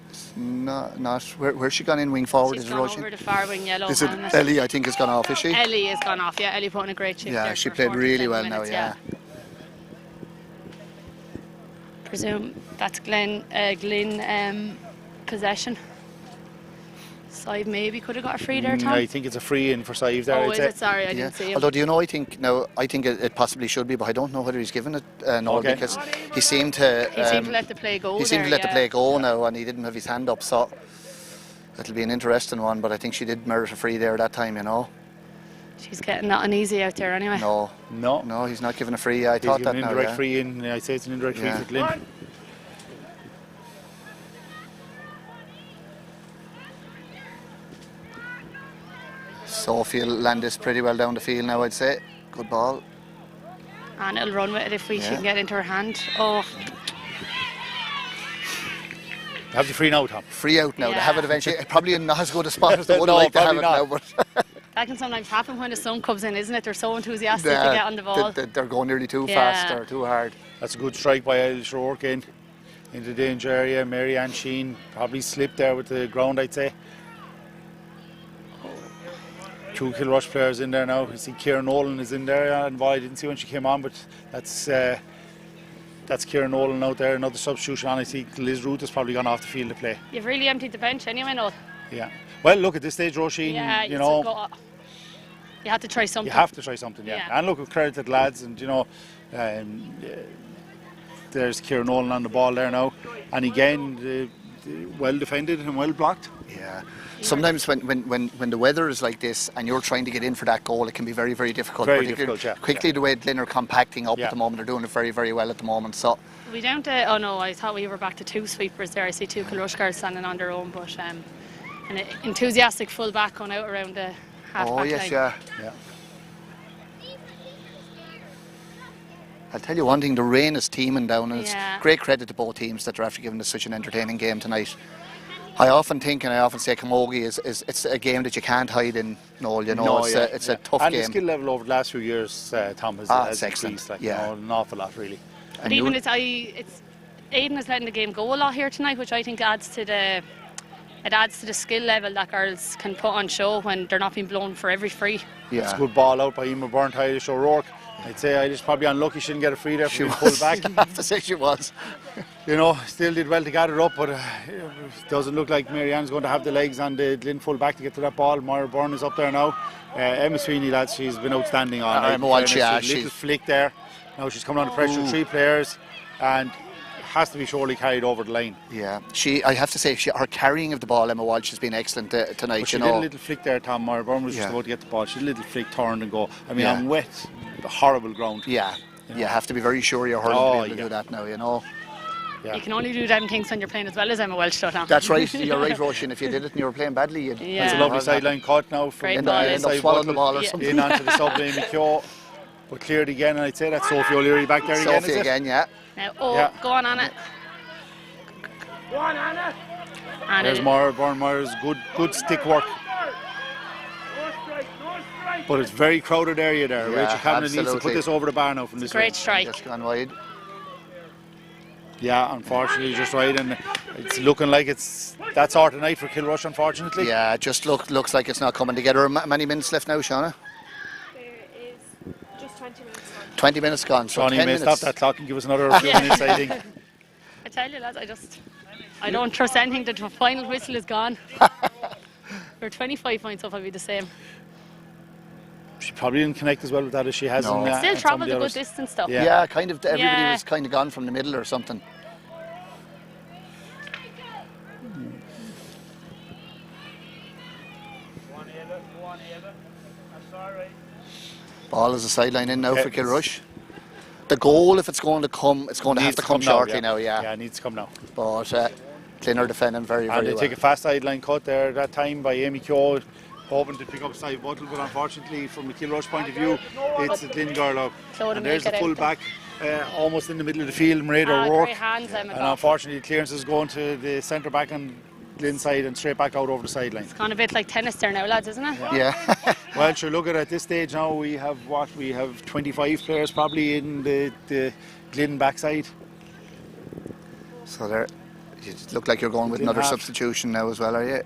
It's not where's she gone in wing forward? She's Is it gone Roisin? over the far wing yellow. Is it helmet. Ellie? I think has gone off. Is she? Ellie has gone off. Yeah, Ellie putting a great shift. Yeah, there she for played 40, really 10 well now. minutes, Yeah. presume that's Glynn possession. Sive maybe could have got a free there, Tom. I think it's a free in for Sive there. Oh, is it? Sorry, I Yeah. didn't see him. Although, do you know, I think it possibly should be, but I don't know whether he's given it no, Okay. because he seemed to. He seemed to let the play go. He seemed there, to let the yeah. play go now, and he didn't have his hand up, so it'll be an interesting one. But I think she did merit a free there that time, you know. She's getting that uneasy out there anyway. No, he's not giving a free. I He's thought given that an now. indirect Yeah. free in. I'd say it's an indirect Yeah. free for Glynn. Sophie will land this pretty well down the field now, I'd say. Good ball. And it'll run with it if we Yeah. can get into her hand. Oh, Have the free now, Tom. Free out now. They Yeah. have it eventually. Probably in not as good a spot as they would No, like to have it probably now, but that can sometimes happen when the sun comes in, isn't it? They're so enthusiastic to get on the ball. they're going nearly too Yeah. fast or too hard. That's a good strike by Eilish O'Rourke into the danger area. Mary Ann Sheen probably slipped there with the ground, I'd say. Two Kilrush players in there now. You see Kieran Nolan is in there, and well, I didn't see when she came on, but that's Kieran Nolan out there, another substitution on. I see Liz Root has probably gone off the field to play. You've really emptied the bench anyway, Noel. Yeah. Well, look, at this stage, Roisin, Yeah, you know, you have to try something. you have to try something, yeah. Yeah. And look, credit to the lads, and you know, there's Kieran Nolan on the ball there now, and again, well defended and well blocked. Yeah. Sometimes when the weather is like this and you're trying to get in for that goal, it can be very, very difficult. Very particularly difficult, yeah. Quickly, the way Glynn are compacting up Yeah. at the moment, they're doing it very, very well at the moment. So We down to, oh no, I thought we were back to two sweepers there. I see two Kilrush girls standing on their own, but an enthusiastic full back going out around the half back yes, line. yeah. Yeah. I'll tell you one thing, the rain is teeming down, and Yeah. it's great credit to both teams that are after giving us such an entertaining game tonight. I often think, and I often say, Camogie is it's a game that you can't hide in. Noel, you know, No, it's, yeah, it's a tough and game. the skill level over the last few years, Tom, has It's excellent. increased, like, Yeah. you know, an awful lot, really. But And even you- it's Aidan is letting the game go a lot here tonight, which I think adds to the skill level that girls can put on show when they're not being blown for every free. yeah. It's a good ball out by Emma Barntown, Eilish O'Rourke. I'd say Eilish probably unlucky she didn't get a free there She from being was. pulled back. You have to say she was. You know, still did well to gather up, but it doesn't look like Marianne's going to have the legs on the Glynn full back to get to that ball. Moira Byrne is up there now. Emma Sweeney, lads, she's been outstanding on. Emma Walsh, yeah, little she's- flick there. Now she's coming under pressure, three players, and has to be surely carried over the line. Yeah, I have to say, her carrying of the ball, Emma Walsh, has been excellent tonight. But she You did a know, little flick there, Tom. Moira Byrne was just Yeah. about to get the ball. She did a little flick, turned and go. I mean, Yeah. on wet, horrible ground. yeah, you have to be very sure you're hurling to be able to do that now. You know, Yeah. You can only do them things when you're playing as well as Emma Welch, though, Tom. that's right. You're right, Roshan. If you did it and you were playing badly, you'd Yeah. It's a lovely sideline cut now from Great end ball up, in. end up side swallowing the bottle ball or Yeah. something. in onto the sub lane McKeough, but cleared again, and I'd say that's Sophie O'Leary back there again, Sophie is it? again, yeah. Now, Yeah. go on it. Go on, Anna. And There's Moira Byrne. Moira's good stick work, No strike, no strike. but it's very crowded area there. Yeah, Rachel Cameron needs to put absolutely. this over the bar now from this great way. strike. Just gone wide. Yeah, unfortunately, just right, and it's looking like it's that sort of night for Kilrush, unfortunately. Yeah, it just looks like it's not coming together. Many minutes left now, Shauna? There is just 20 minutes left. 20 minutes gone, so Shawnee 10 may minutes. stop that clock and give us another few minutes, I think. I tell you, lads, I don't trust anything. The final whistle is gone. We're 25 points up, I'll be the same. She probably didn't connect as well with that as she has. No. in, It's Still in some of travelled the a good others. distance, though. Yeah. Yeah, kind of. Everybody Yeah. was kind of gone from the middle or something. Go on, Ava. Go on, Ava. That's all right. Ball is a sideline in now Yeah, for it's- Kilrush. The goal, if it's going to come, it's going to have Needs to come shortly now, yeah. Yeah, it needs to come now. But Glynn are defending very, And very they well. take a fast sideline cut there that time by Amy Keogh, hoping to pick up side bottle, but unfortunately, from a Kilrush point of view, it's a Glynn girl up. Clodagh And there's make the it full out. back, almost in the middle of the field, Mairead Ah, O'Rourke. great hands, Emma. And Goff. unfortunately, clearance is going to the centre back on Glynn's side and straight back out over the sideline. It's gone a bit like tennis there now, lads, isn't it? Yeah. Well, sure, look at this stage now, we have 25 players probably in the Glynn backside. So there, you look like you're going with Glynn another half. substitution now as well, are you?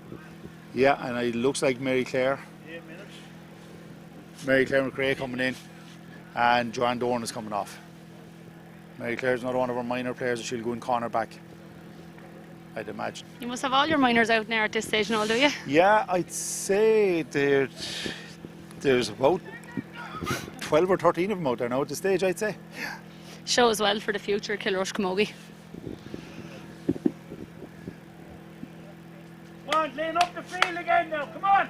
Yeah, and it looks like Mary Claire McRae coming in, and Joanne Dorn is coming off. Mary Claire's another one of our minor players. She'll go in corner back, I'd imagine. You must have all your minors out now at this stage now, do you? Yeah, I'd say there's about 12 or 13 of them out there now at this stage, I'd say. Shows well for the future Kilrush Camogie. Come on, Glynn, up the field again now. Come on.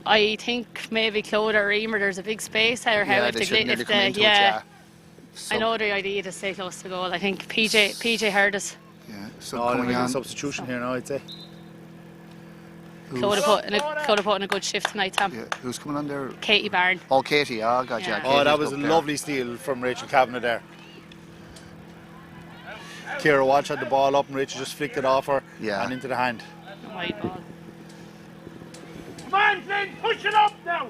I think maybe Claude or Emer, there's a big space there. Yeah, they should nearly come into it, yeah. So, I know the idea to stay close to goal. I think PJ heard us. yeah, so No, coming a on. substitution here now, I'd say. Claude have put in a good shift tonight, Tom. Yeah, who's coming on there? Katie Barn. Oh, Katie, oh, God, yeah. Yeah. Oh, Katie's that was a up there. lovely steal from Rachel Kavanagh there. Ciara Walsh had the ball up and Rachel just flicked it off her Yeah. and into the hand. A wide ball. Come on, Glynn, push it up now.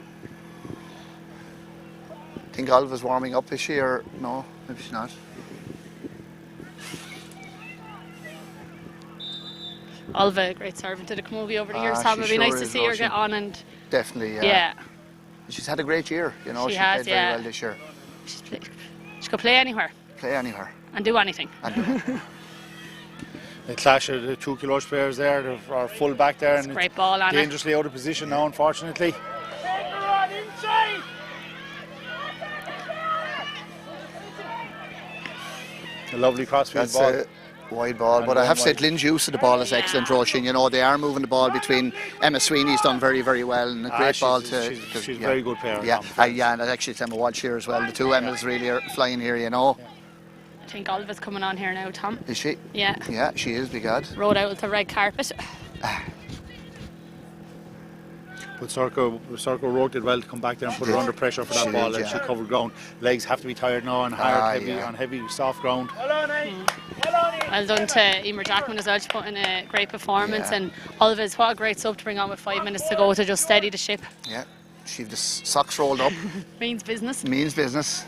Think Oliver's warming up, is she, or no? Maybe she's not. Oliva, a great servant to the Camogie over the years, Ah, Tom. she It'd be nice sure to is, see her Roisin. get on and Definitely, yeah. yeah. She's had a great year, you know. She She has, played very yeah. well this year. She could play anywhere Play anywhere. and do anything. And The clash of the two Kilrush players there, our full back there, and Great ball on it. dangerously out of position now, unfortunately. Take her on inside. A lovely crossfield that's ball. a wide ball. But I have said Lynn's use of the ball is excellent, Roisin. You know, they are moving the ball between. Emma Sweeney's done very, very well, and a great ball to. She's a very good player. Yeah, Tom. yeah, and actually it's Emma Walsh here as well. The two Emmas really are flying here, you know. I think Oliva's coming on here now, Tom. Is she? Yeah. Yeah, she is, be God. Rode out with the red carpet. But Sorko did well to come back there and put her under pressure for that She ball, did, and yeah. she covered ground. Legs have to be tired now on heavy, soft ground. Well on, eh? Well on, eh? Well done to Emer Jackman as well. She put in a great performance, Yeah. and Oliva's what a great sub to bring on with 5 minutes to go to just steady the ship. Yeah, she've the socks rolled up. Means business. Means business.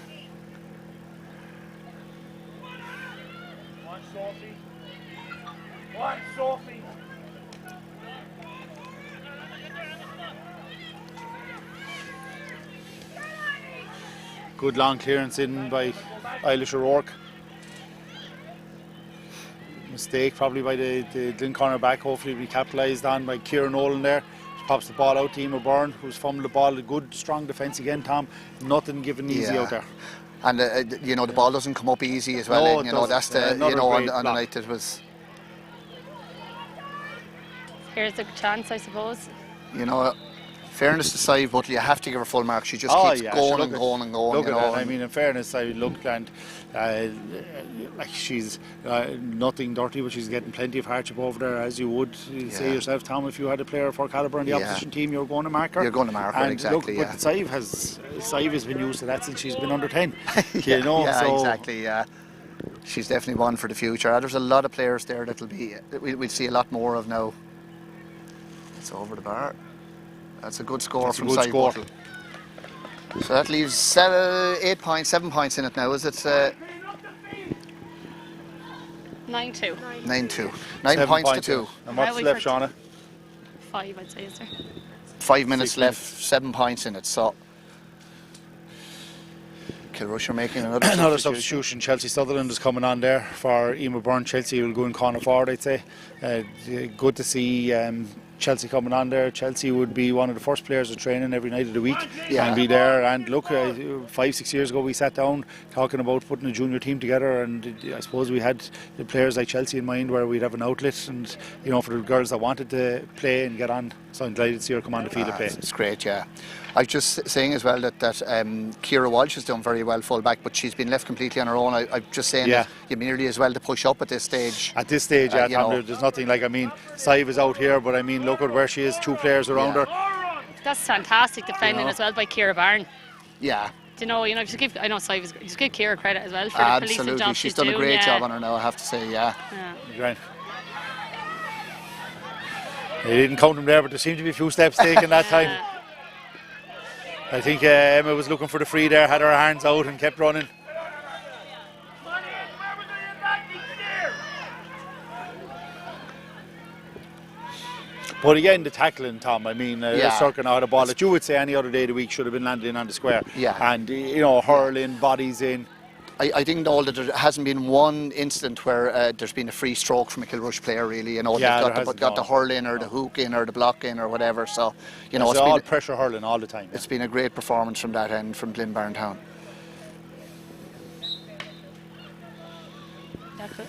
Come on, Sophie. Come on, Sophie. Good long clearance in by Eilish O'Rourke. Mistake probably by the Glynn corner back. Hopefully we capitalised on by Kieran Nolan there. She pops the ball out to Emer Byrne, who's fumbled the ball. A good, strong defence again, Tom. Nothing given easy Yeah. out there. And you know, the ball doesn't come up easy as well. No, and, it you know, doesn't. that's the Another you know on great the block. night it was. Here's the chance, I suppose. You know, fairness to Sive, but you have to give her full mark. She just Oh, keeps yeah, going she and look going and going. Look you at know, that. I and- mean, in fairness, I looked and like she's nothing dirty, but she's getting plenty of hardship over there, as you would say Yeah. yourself, Tom. If you had a player of her calibre in the Yeah. opposition team, you're going to mark her. You're going to mark her, And exactly, Look, yeah. but Sive has been used to that since she's been under 10. You know, yeah, so exactly. Yeah, she's definitely one for the future. There's a lot of players there that'll be we'll see a lot more of now. It's over the bar. That's a good score That's a from good Sive score. Buttle. So that leaves 7 points in it now. Is it Glynn, up the field. 9-2. 9-2? 9 7 points to 2. And what's How we left, for- Shauna? 5, I'd say, is there? 5 minutes 6 left. minutes. 7 points in it. So Kilrush are making another Another substitution. substitution. Chelsea Sutherland is coming on there for Emer Byrne. Chelsea will go in corner forward, I'd say. Good to see Chelsea coming on there. Chelsea would be one of the first players of training every night of the week Yeah. and be there. And look, 5-6 years ago we sat down talking about putting a junior team together, and I suppose we had the players like Chelsea in mind, where we'd have an outlet, and you know, for the girls that wanted to play and get on. So I'm delighted to see her come on the field and play. It's great, yeah. I was just saying as well that Ciara Walsh has done very well full back, but she's been left completely on her own. I'm just saying Yeah. that you nearly as well to push up at this stage. At this stage, yeah, you Tom, know. there's nothing like, I mean, Sive is out here, but I mean, look at where she is, 2 players around Yeah. her. That's fantastic defending as well by Ciara Barn. Yeah, Do you know, just give, I know Sive is, just give Ciara credit as well for the policing absolutely. job She's done a doing, great yeah. job on her now, I have to say, yeah. Yeah. Right. They didn't count them there, but there seemed to be a few steps taken that time. I think Emma was looking for the free there, had her hands out and kept running. Come on in, whoever's in your back, he's there. But again, the tackling, Tom, I mean, Yeah. Circa now had a ball that you would say any other day of the week should have been landed in on the square. Yeah. And, you know, hurling, bodies in. I think all that there hasn't been one incident where there's been a free stroke from a Kilrush player, really. You know, Yeah, they've got the hurl in or the hook in or the block in or whatever. So, you know, it's all pressure hurling all the time. It's been a great performance from that end from Glynn Barntown. That's it.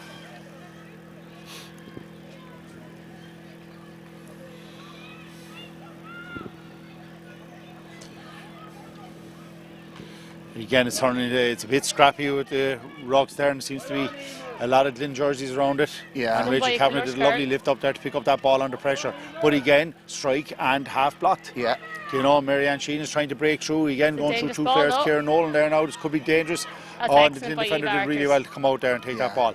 Again, it's turning. It's a bit scrappy with the rocks there, and there seems to be a lot of Glynn jerseys around it. Yeah. And Rachel Kavanagh did a lovely lift up there to pick up that ball under pressure. But again, strike and half blocked. Yeah. You know, Marianne Sheen is trying to break through again, going through two players. Kieran Nolan there now. This could be dangerous. And the Glynn defender did really well to come out there and take that ball.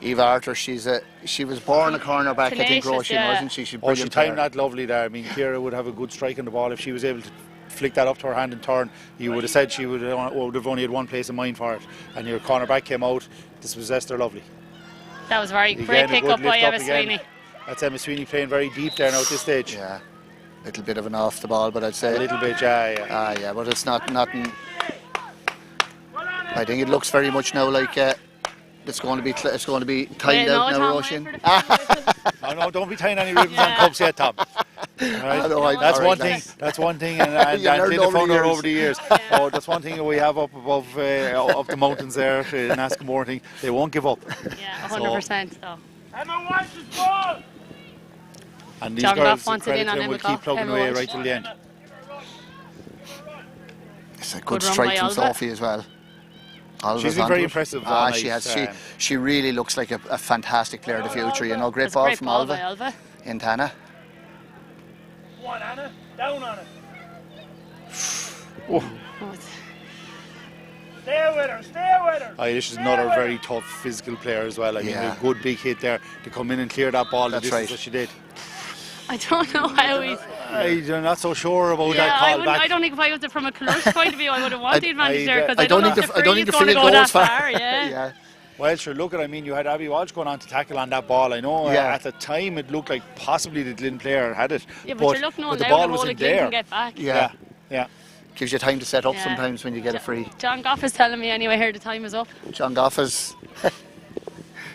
Eve Arthur, she was born a cornerback, I think, Roisin, wasn't she? She timed that lovely there. I mean, Ciara would have a good strike on the ball if she was able to flick that up to her hand and turn. You would have said she would have only had one place in mind for it. And your cornerback came out, dispossessed her lovely. That was very great pick up by Emma Sweeney. That's Emma Sweeney playing very deep there now at this stage. Yeah, a little bit of an off the ball, but I'd say a little bit, yeah. Yeah, but it's nothing. I think it looks very much now like it's going to be timed out now, Roisin. No, don't be tying any ribbons on cups yet, Tom. Right? That's one thing. That's one thing, and Glynn found out over the years. Oh, that's one thing that we have up above up the mountains there in Askamore. Thing they won't give up. Yeah, 100%. So. Emma wants the ball. And these John girls, wants it in on will keep plugging away right till the end. It's a good strike from Sophie as well. She's been very impressive. She has. She really looks like a fantastic player of the future. You know, great ball from Alva. In Tana. One Anna, down on it. Stay with her, stay with her. Eilish is another very tough physical player as well. I mean, a good big hit there to come in and clear that ball the distance that she did. I don't know how he's... I'm not so sure about that call back. I don't think if I was from a Kilrush point of view, I would have wanted the advantage there, because I don't think the field go that far. far. Yeah. Well, sure, look, I mean, you had Abby Walsh going on to tackle on that ball. I know at the time it looked like possibly the Glynn player had it. Yeah, but you're looking on the now, ball the was whole in Glynn there. can get back. Yeah. Gives you time to set up sometimes when you get a free. John Goff is telling me anyway here the time is up. John Goff is...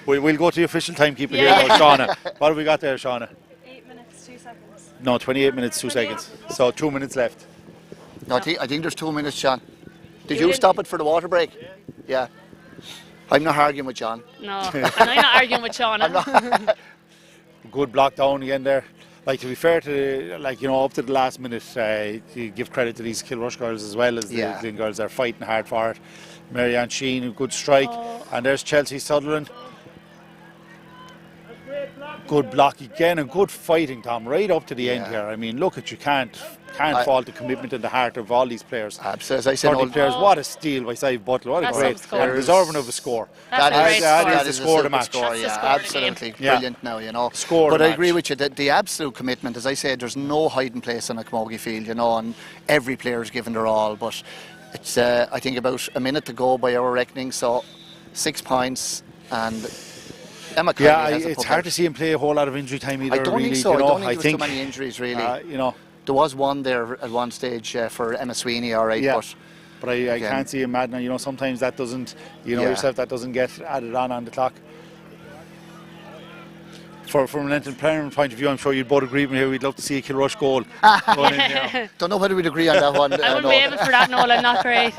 We'll go to the official timekeeper here now, Shauna. What have we got there, Shauna? 8 minutes, 2 seconds. No, 28 minutes, 2 seconds. So 2 minutes left. No, I think there's 2 minutes, John. Did you stop it for the water break? Yeah. I'm not arguing with John. No, and I'm not arguing with Shauna. Good block down again there. Like, to be fair to, like, you know, up to the last minute, you give credit to these Kilrush girls as well as the Glynn girls. They're fighting hard for it. Marianne Sheen, a good strike. And there's Chelsea Sutherland. Good block again and good fighting, Tom, right up to the end here. I mean, look at you, can't fault the commitment in the heart of all these players. Absolutely. As I said, all players, what a steal by Sive Butler, what a great player, deserving of a score. That is the score of the match. Score, absolutely brilliant now, you know. But I agree with you, the absolute commitment, as I said, there's no hiding place on a Camogie field, you know, and every player is giving their all, but it's, I think, about a minute to go by our reckoning, so 6 points, and Emma it's hard to see him play a whole lot of injury time either. I don't think so. You know, I don't think there's too many injuries, really. You know, there was one there at one stage for Emma Sweeney, all right, but I can't see him mad now. You know, sometimes that doesn't, you know yourself, that doesn't get added on the clock. From an entertainment point of view, I'm sure you'd both agree with me here. We'd love to see a Kilrush goal going in here. Don't know whether we'd agree on that one. I wouldn't be able for that, Noel. I'm not great.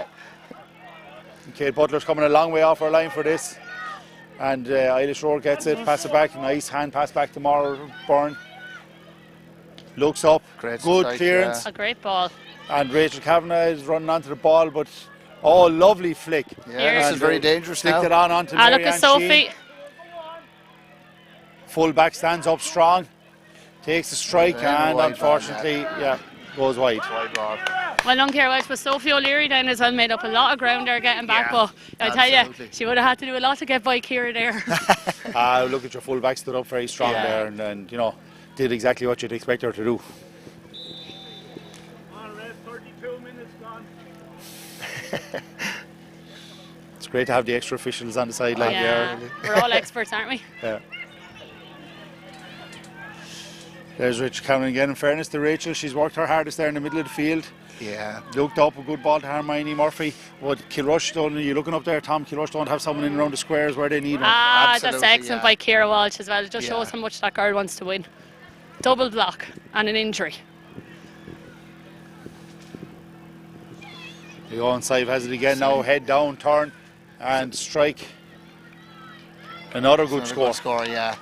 Kate Butler's coming a long way off our line for this. And Eilish Roar gets it, pass it back, nice hand pass back to Byrne. Looks up, good clearance. A great ball. And Rachel Kavanagh is running onto the ball, but lovely flick. Yeah, this is very dangerous now. Flicked it onto Marianne look at Sophie. Sheen. Full back stands up strong, takes the strike, and unfortunately, goes wide. Well, long care Welsh, but Sophie O'Leary then as well made up a lot of ground there getting back, but I tell you, she would have had to do a lot to get by Ciara there. Look at your full back, stood up very strong there, and you know, did exactly what you'd expect her to do. 32 minutes gone. It's great to have the extra officials on the sideline here. We're all experts, aren't we? Yeah. There's Rachel Cowan again. In fairness to Rachel, she's worked her hardest there in the middle of the field. Yeah. Looked up a good ball to Hermione Murphy. But Kilrush don't, you're looking up there, Tom, Kilrush don't have someone in around the squares where they need one. That's Absolutely, excellent by Ciara Walsh as well. It just Yeah. shows how much that girl wants to win. Double block and an injury. The onside has it again now, head down, turn and strike. Another good Another score. good score, yeah.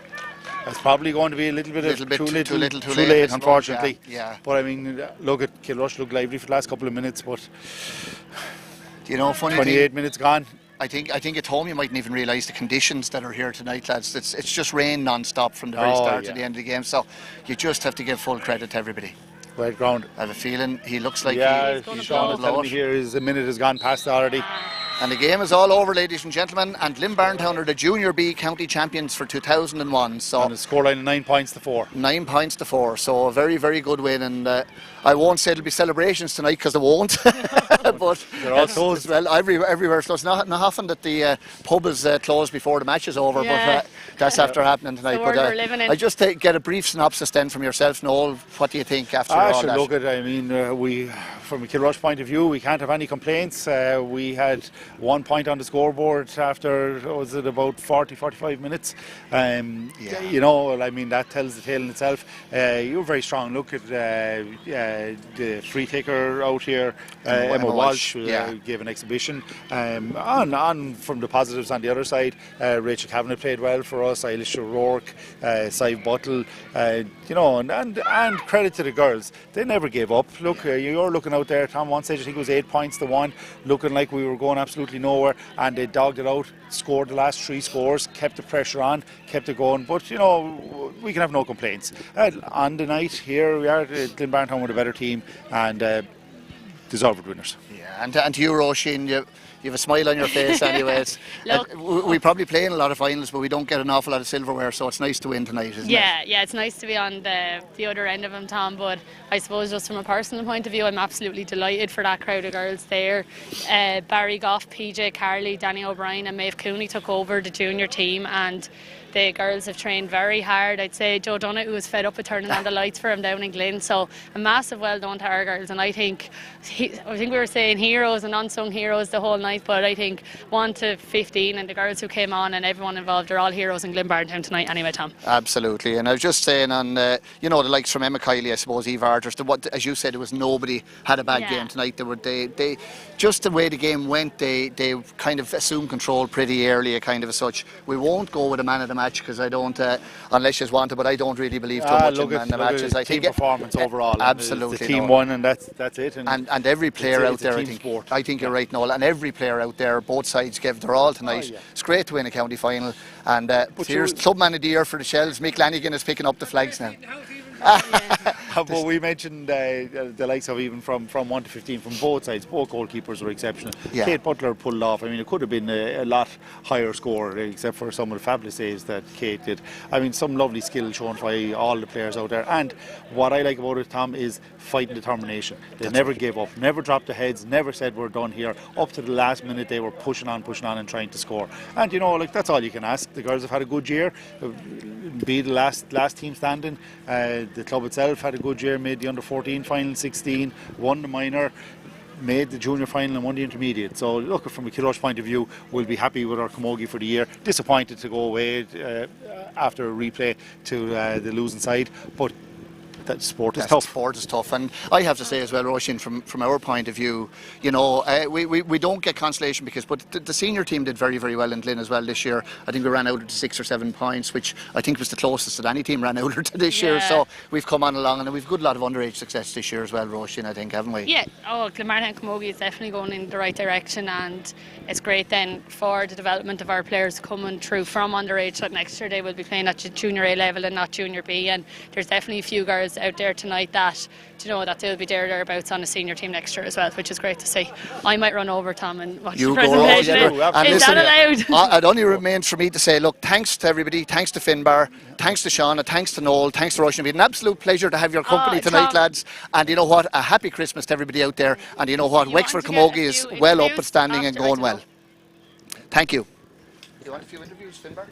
That's probably going to be a little bit Too too little, late, I suppose, unfortunately. yeah. But I mean, look at Kilrush looked lively for the last couple of minutes, but You know, funny 28 thing, minutes gone. I think at home you mightn't even realise the conditions that are here tonight, lads. It's just rain non-stop from the very start to the end of the game, so you just have to give full credit to everybody. Right ground. I have a feeling he looks like Yeah, gonna Sean blow. is telling me here is a minute has gone past already. And the game is all over, ladies and gentlemen, and Glynn Barntown are the Junior B county champions for 2001. So On the scoreline of 9 points to 4. 9 points to 4, so a very, very good win. And I won't say it'll be celebrations tonight because I won't. But They're all closed. as well, everywhere. So it's not often that the pub is closed before the match is over, Yeah. but that's after happening tonight. the world But we're living in. I just get a brief synopsis then from yourself, Noel. What do you think after all Should that? look at. I mean, we, from a Kilrush point of view, we can't have any complaints. We had 1 point on the scoreboard after was it about 45 minutes. You know, I mean that tells the tale in itself. You were very strong. Look at the free taker out here, Emma Walsh, gave an exhibition. On from the positives on the other side, Rachel Kavanagh played well for us. Eilish O'Rourke, Sive Buttle, you know, and credit to the girls. They never gave up. Look, you're looking out there, Tom. One stage I think it was 8 points to 1, looking like we were going absolutely nowhere, and they dogged it out, scored the last 3 scores, kept the pressure on, kept it going. But you know, we can have no complaints. On the night here, we are Glynn Barntown with a better team and deserved winners. Yeah, and to you, Roisin, you have a smile on your face anyways. Look. We probably play in a lot of finals, but we don't get an awful lot of silverware, so it's nice to win tonight, isn't it? Yeah, it's nice to be on the other end of them, Tom, but I suppose just from a personal point of view, I'm absolutely delighted for that crowd of girls there. Barry Goff, PJ Carley, Danny O'Brien and Maeve Cooney took over the junior team, and the girls have trained very hard. I'd say Joe Donoghue was fed up with turning on the lights for him down in Glynn, so a massive well done to our girls. And I think we were saying heroes and unsung heroes the whole night, but I think 1 to 15 and the girls who came on and everyone involved are all heroes in Glynn Barntown tonight anyway, Tom. Absolutely. And I was just saying on you know, the likes from Emma Kiley, I suppose, Eve Arthurs, as you said, it was nobody had a bad game tonight. They just the way the game went, they kind of assumed control pretty early, kind of as such. We won't go with a man of the match because I don't, unless you want to, but I don't really believe too much in man of the matches. I team think performance overall. Absolutely. The team won, and that's it. And every player out there, I think you're right, Noel, and every player out there, both sides gave their all tonight. It's great to win a county final. And here's Clubman of the Year for the Shells. Mick Lanigan is picking up the flags now. But we mentioned the likes of even from 1 to 15 from both sides. Both goalkeepers were exceptional. Kate Butler pulled off. I mean, it could have been a lot higher score, except for some of the fabulous saves that Kate did. I mean, some lovely skill shown by all the players out there. And what I like about it, Tom, is fight and determination. They never gave up, never dropped the heads, never said we're done here. Up to the last minute, they were pushing on and trying to score. And you know, like, that's all you can ask. The girls have had a good year. Be the last team standing. The club itself had a good year, made the under-14 final, 16, won the minor, made the junior final and won the intermediate. So look, from a Kilrush point of view, we'll be happy with our Camogie for the year. Disappointed to go away after a replay to the losing side, but that sport is tough. Sport is tough, and I have to say as well, Roisin, from our point of view, you know, we don't get consolation but the senior team did very, very well in Glynn as well this year. I think we ran out at 6 or 7 points, which I think was the closest that any team ran out to this year. So we've come on along, and we've a good lot of underage success this year as well, Roisin, I think, haven't we? Yeah, Glynn Barntown Camogie is definitely going in the right direction, and it's great then for the development of our players coming through from underage. So next year they will be playing at junior A level and not junior B, and there's definitely a few girls out there tonight that, you know, that they'll be thereabouts on a senior team next year as well, which is great to see. I might run over, Tom, and watch the presentation. Is that allowed? It only remains for me to say, look, thanks to everybody, thanks to Finbar, thanks to Shauna, thanks to Noel, thanks to Roisin. It's been an absolute pleasure to have your company tonight, lads. And you know what, a happy Christmas to everybody out there. And you know what, Wexford Camogie is well up and standing and going well. Thank you. Do you want a few interviews, Finbar?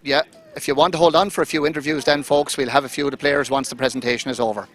Yeah, if you want to hold on for a few interviews then folks, we'll have a few of the players once the presentation is over.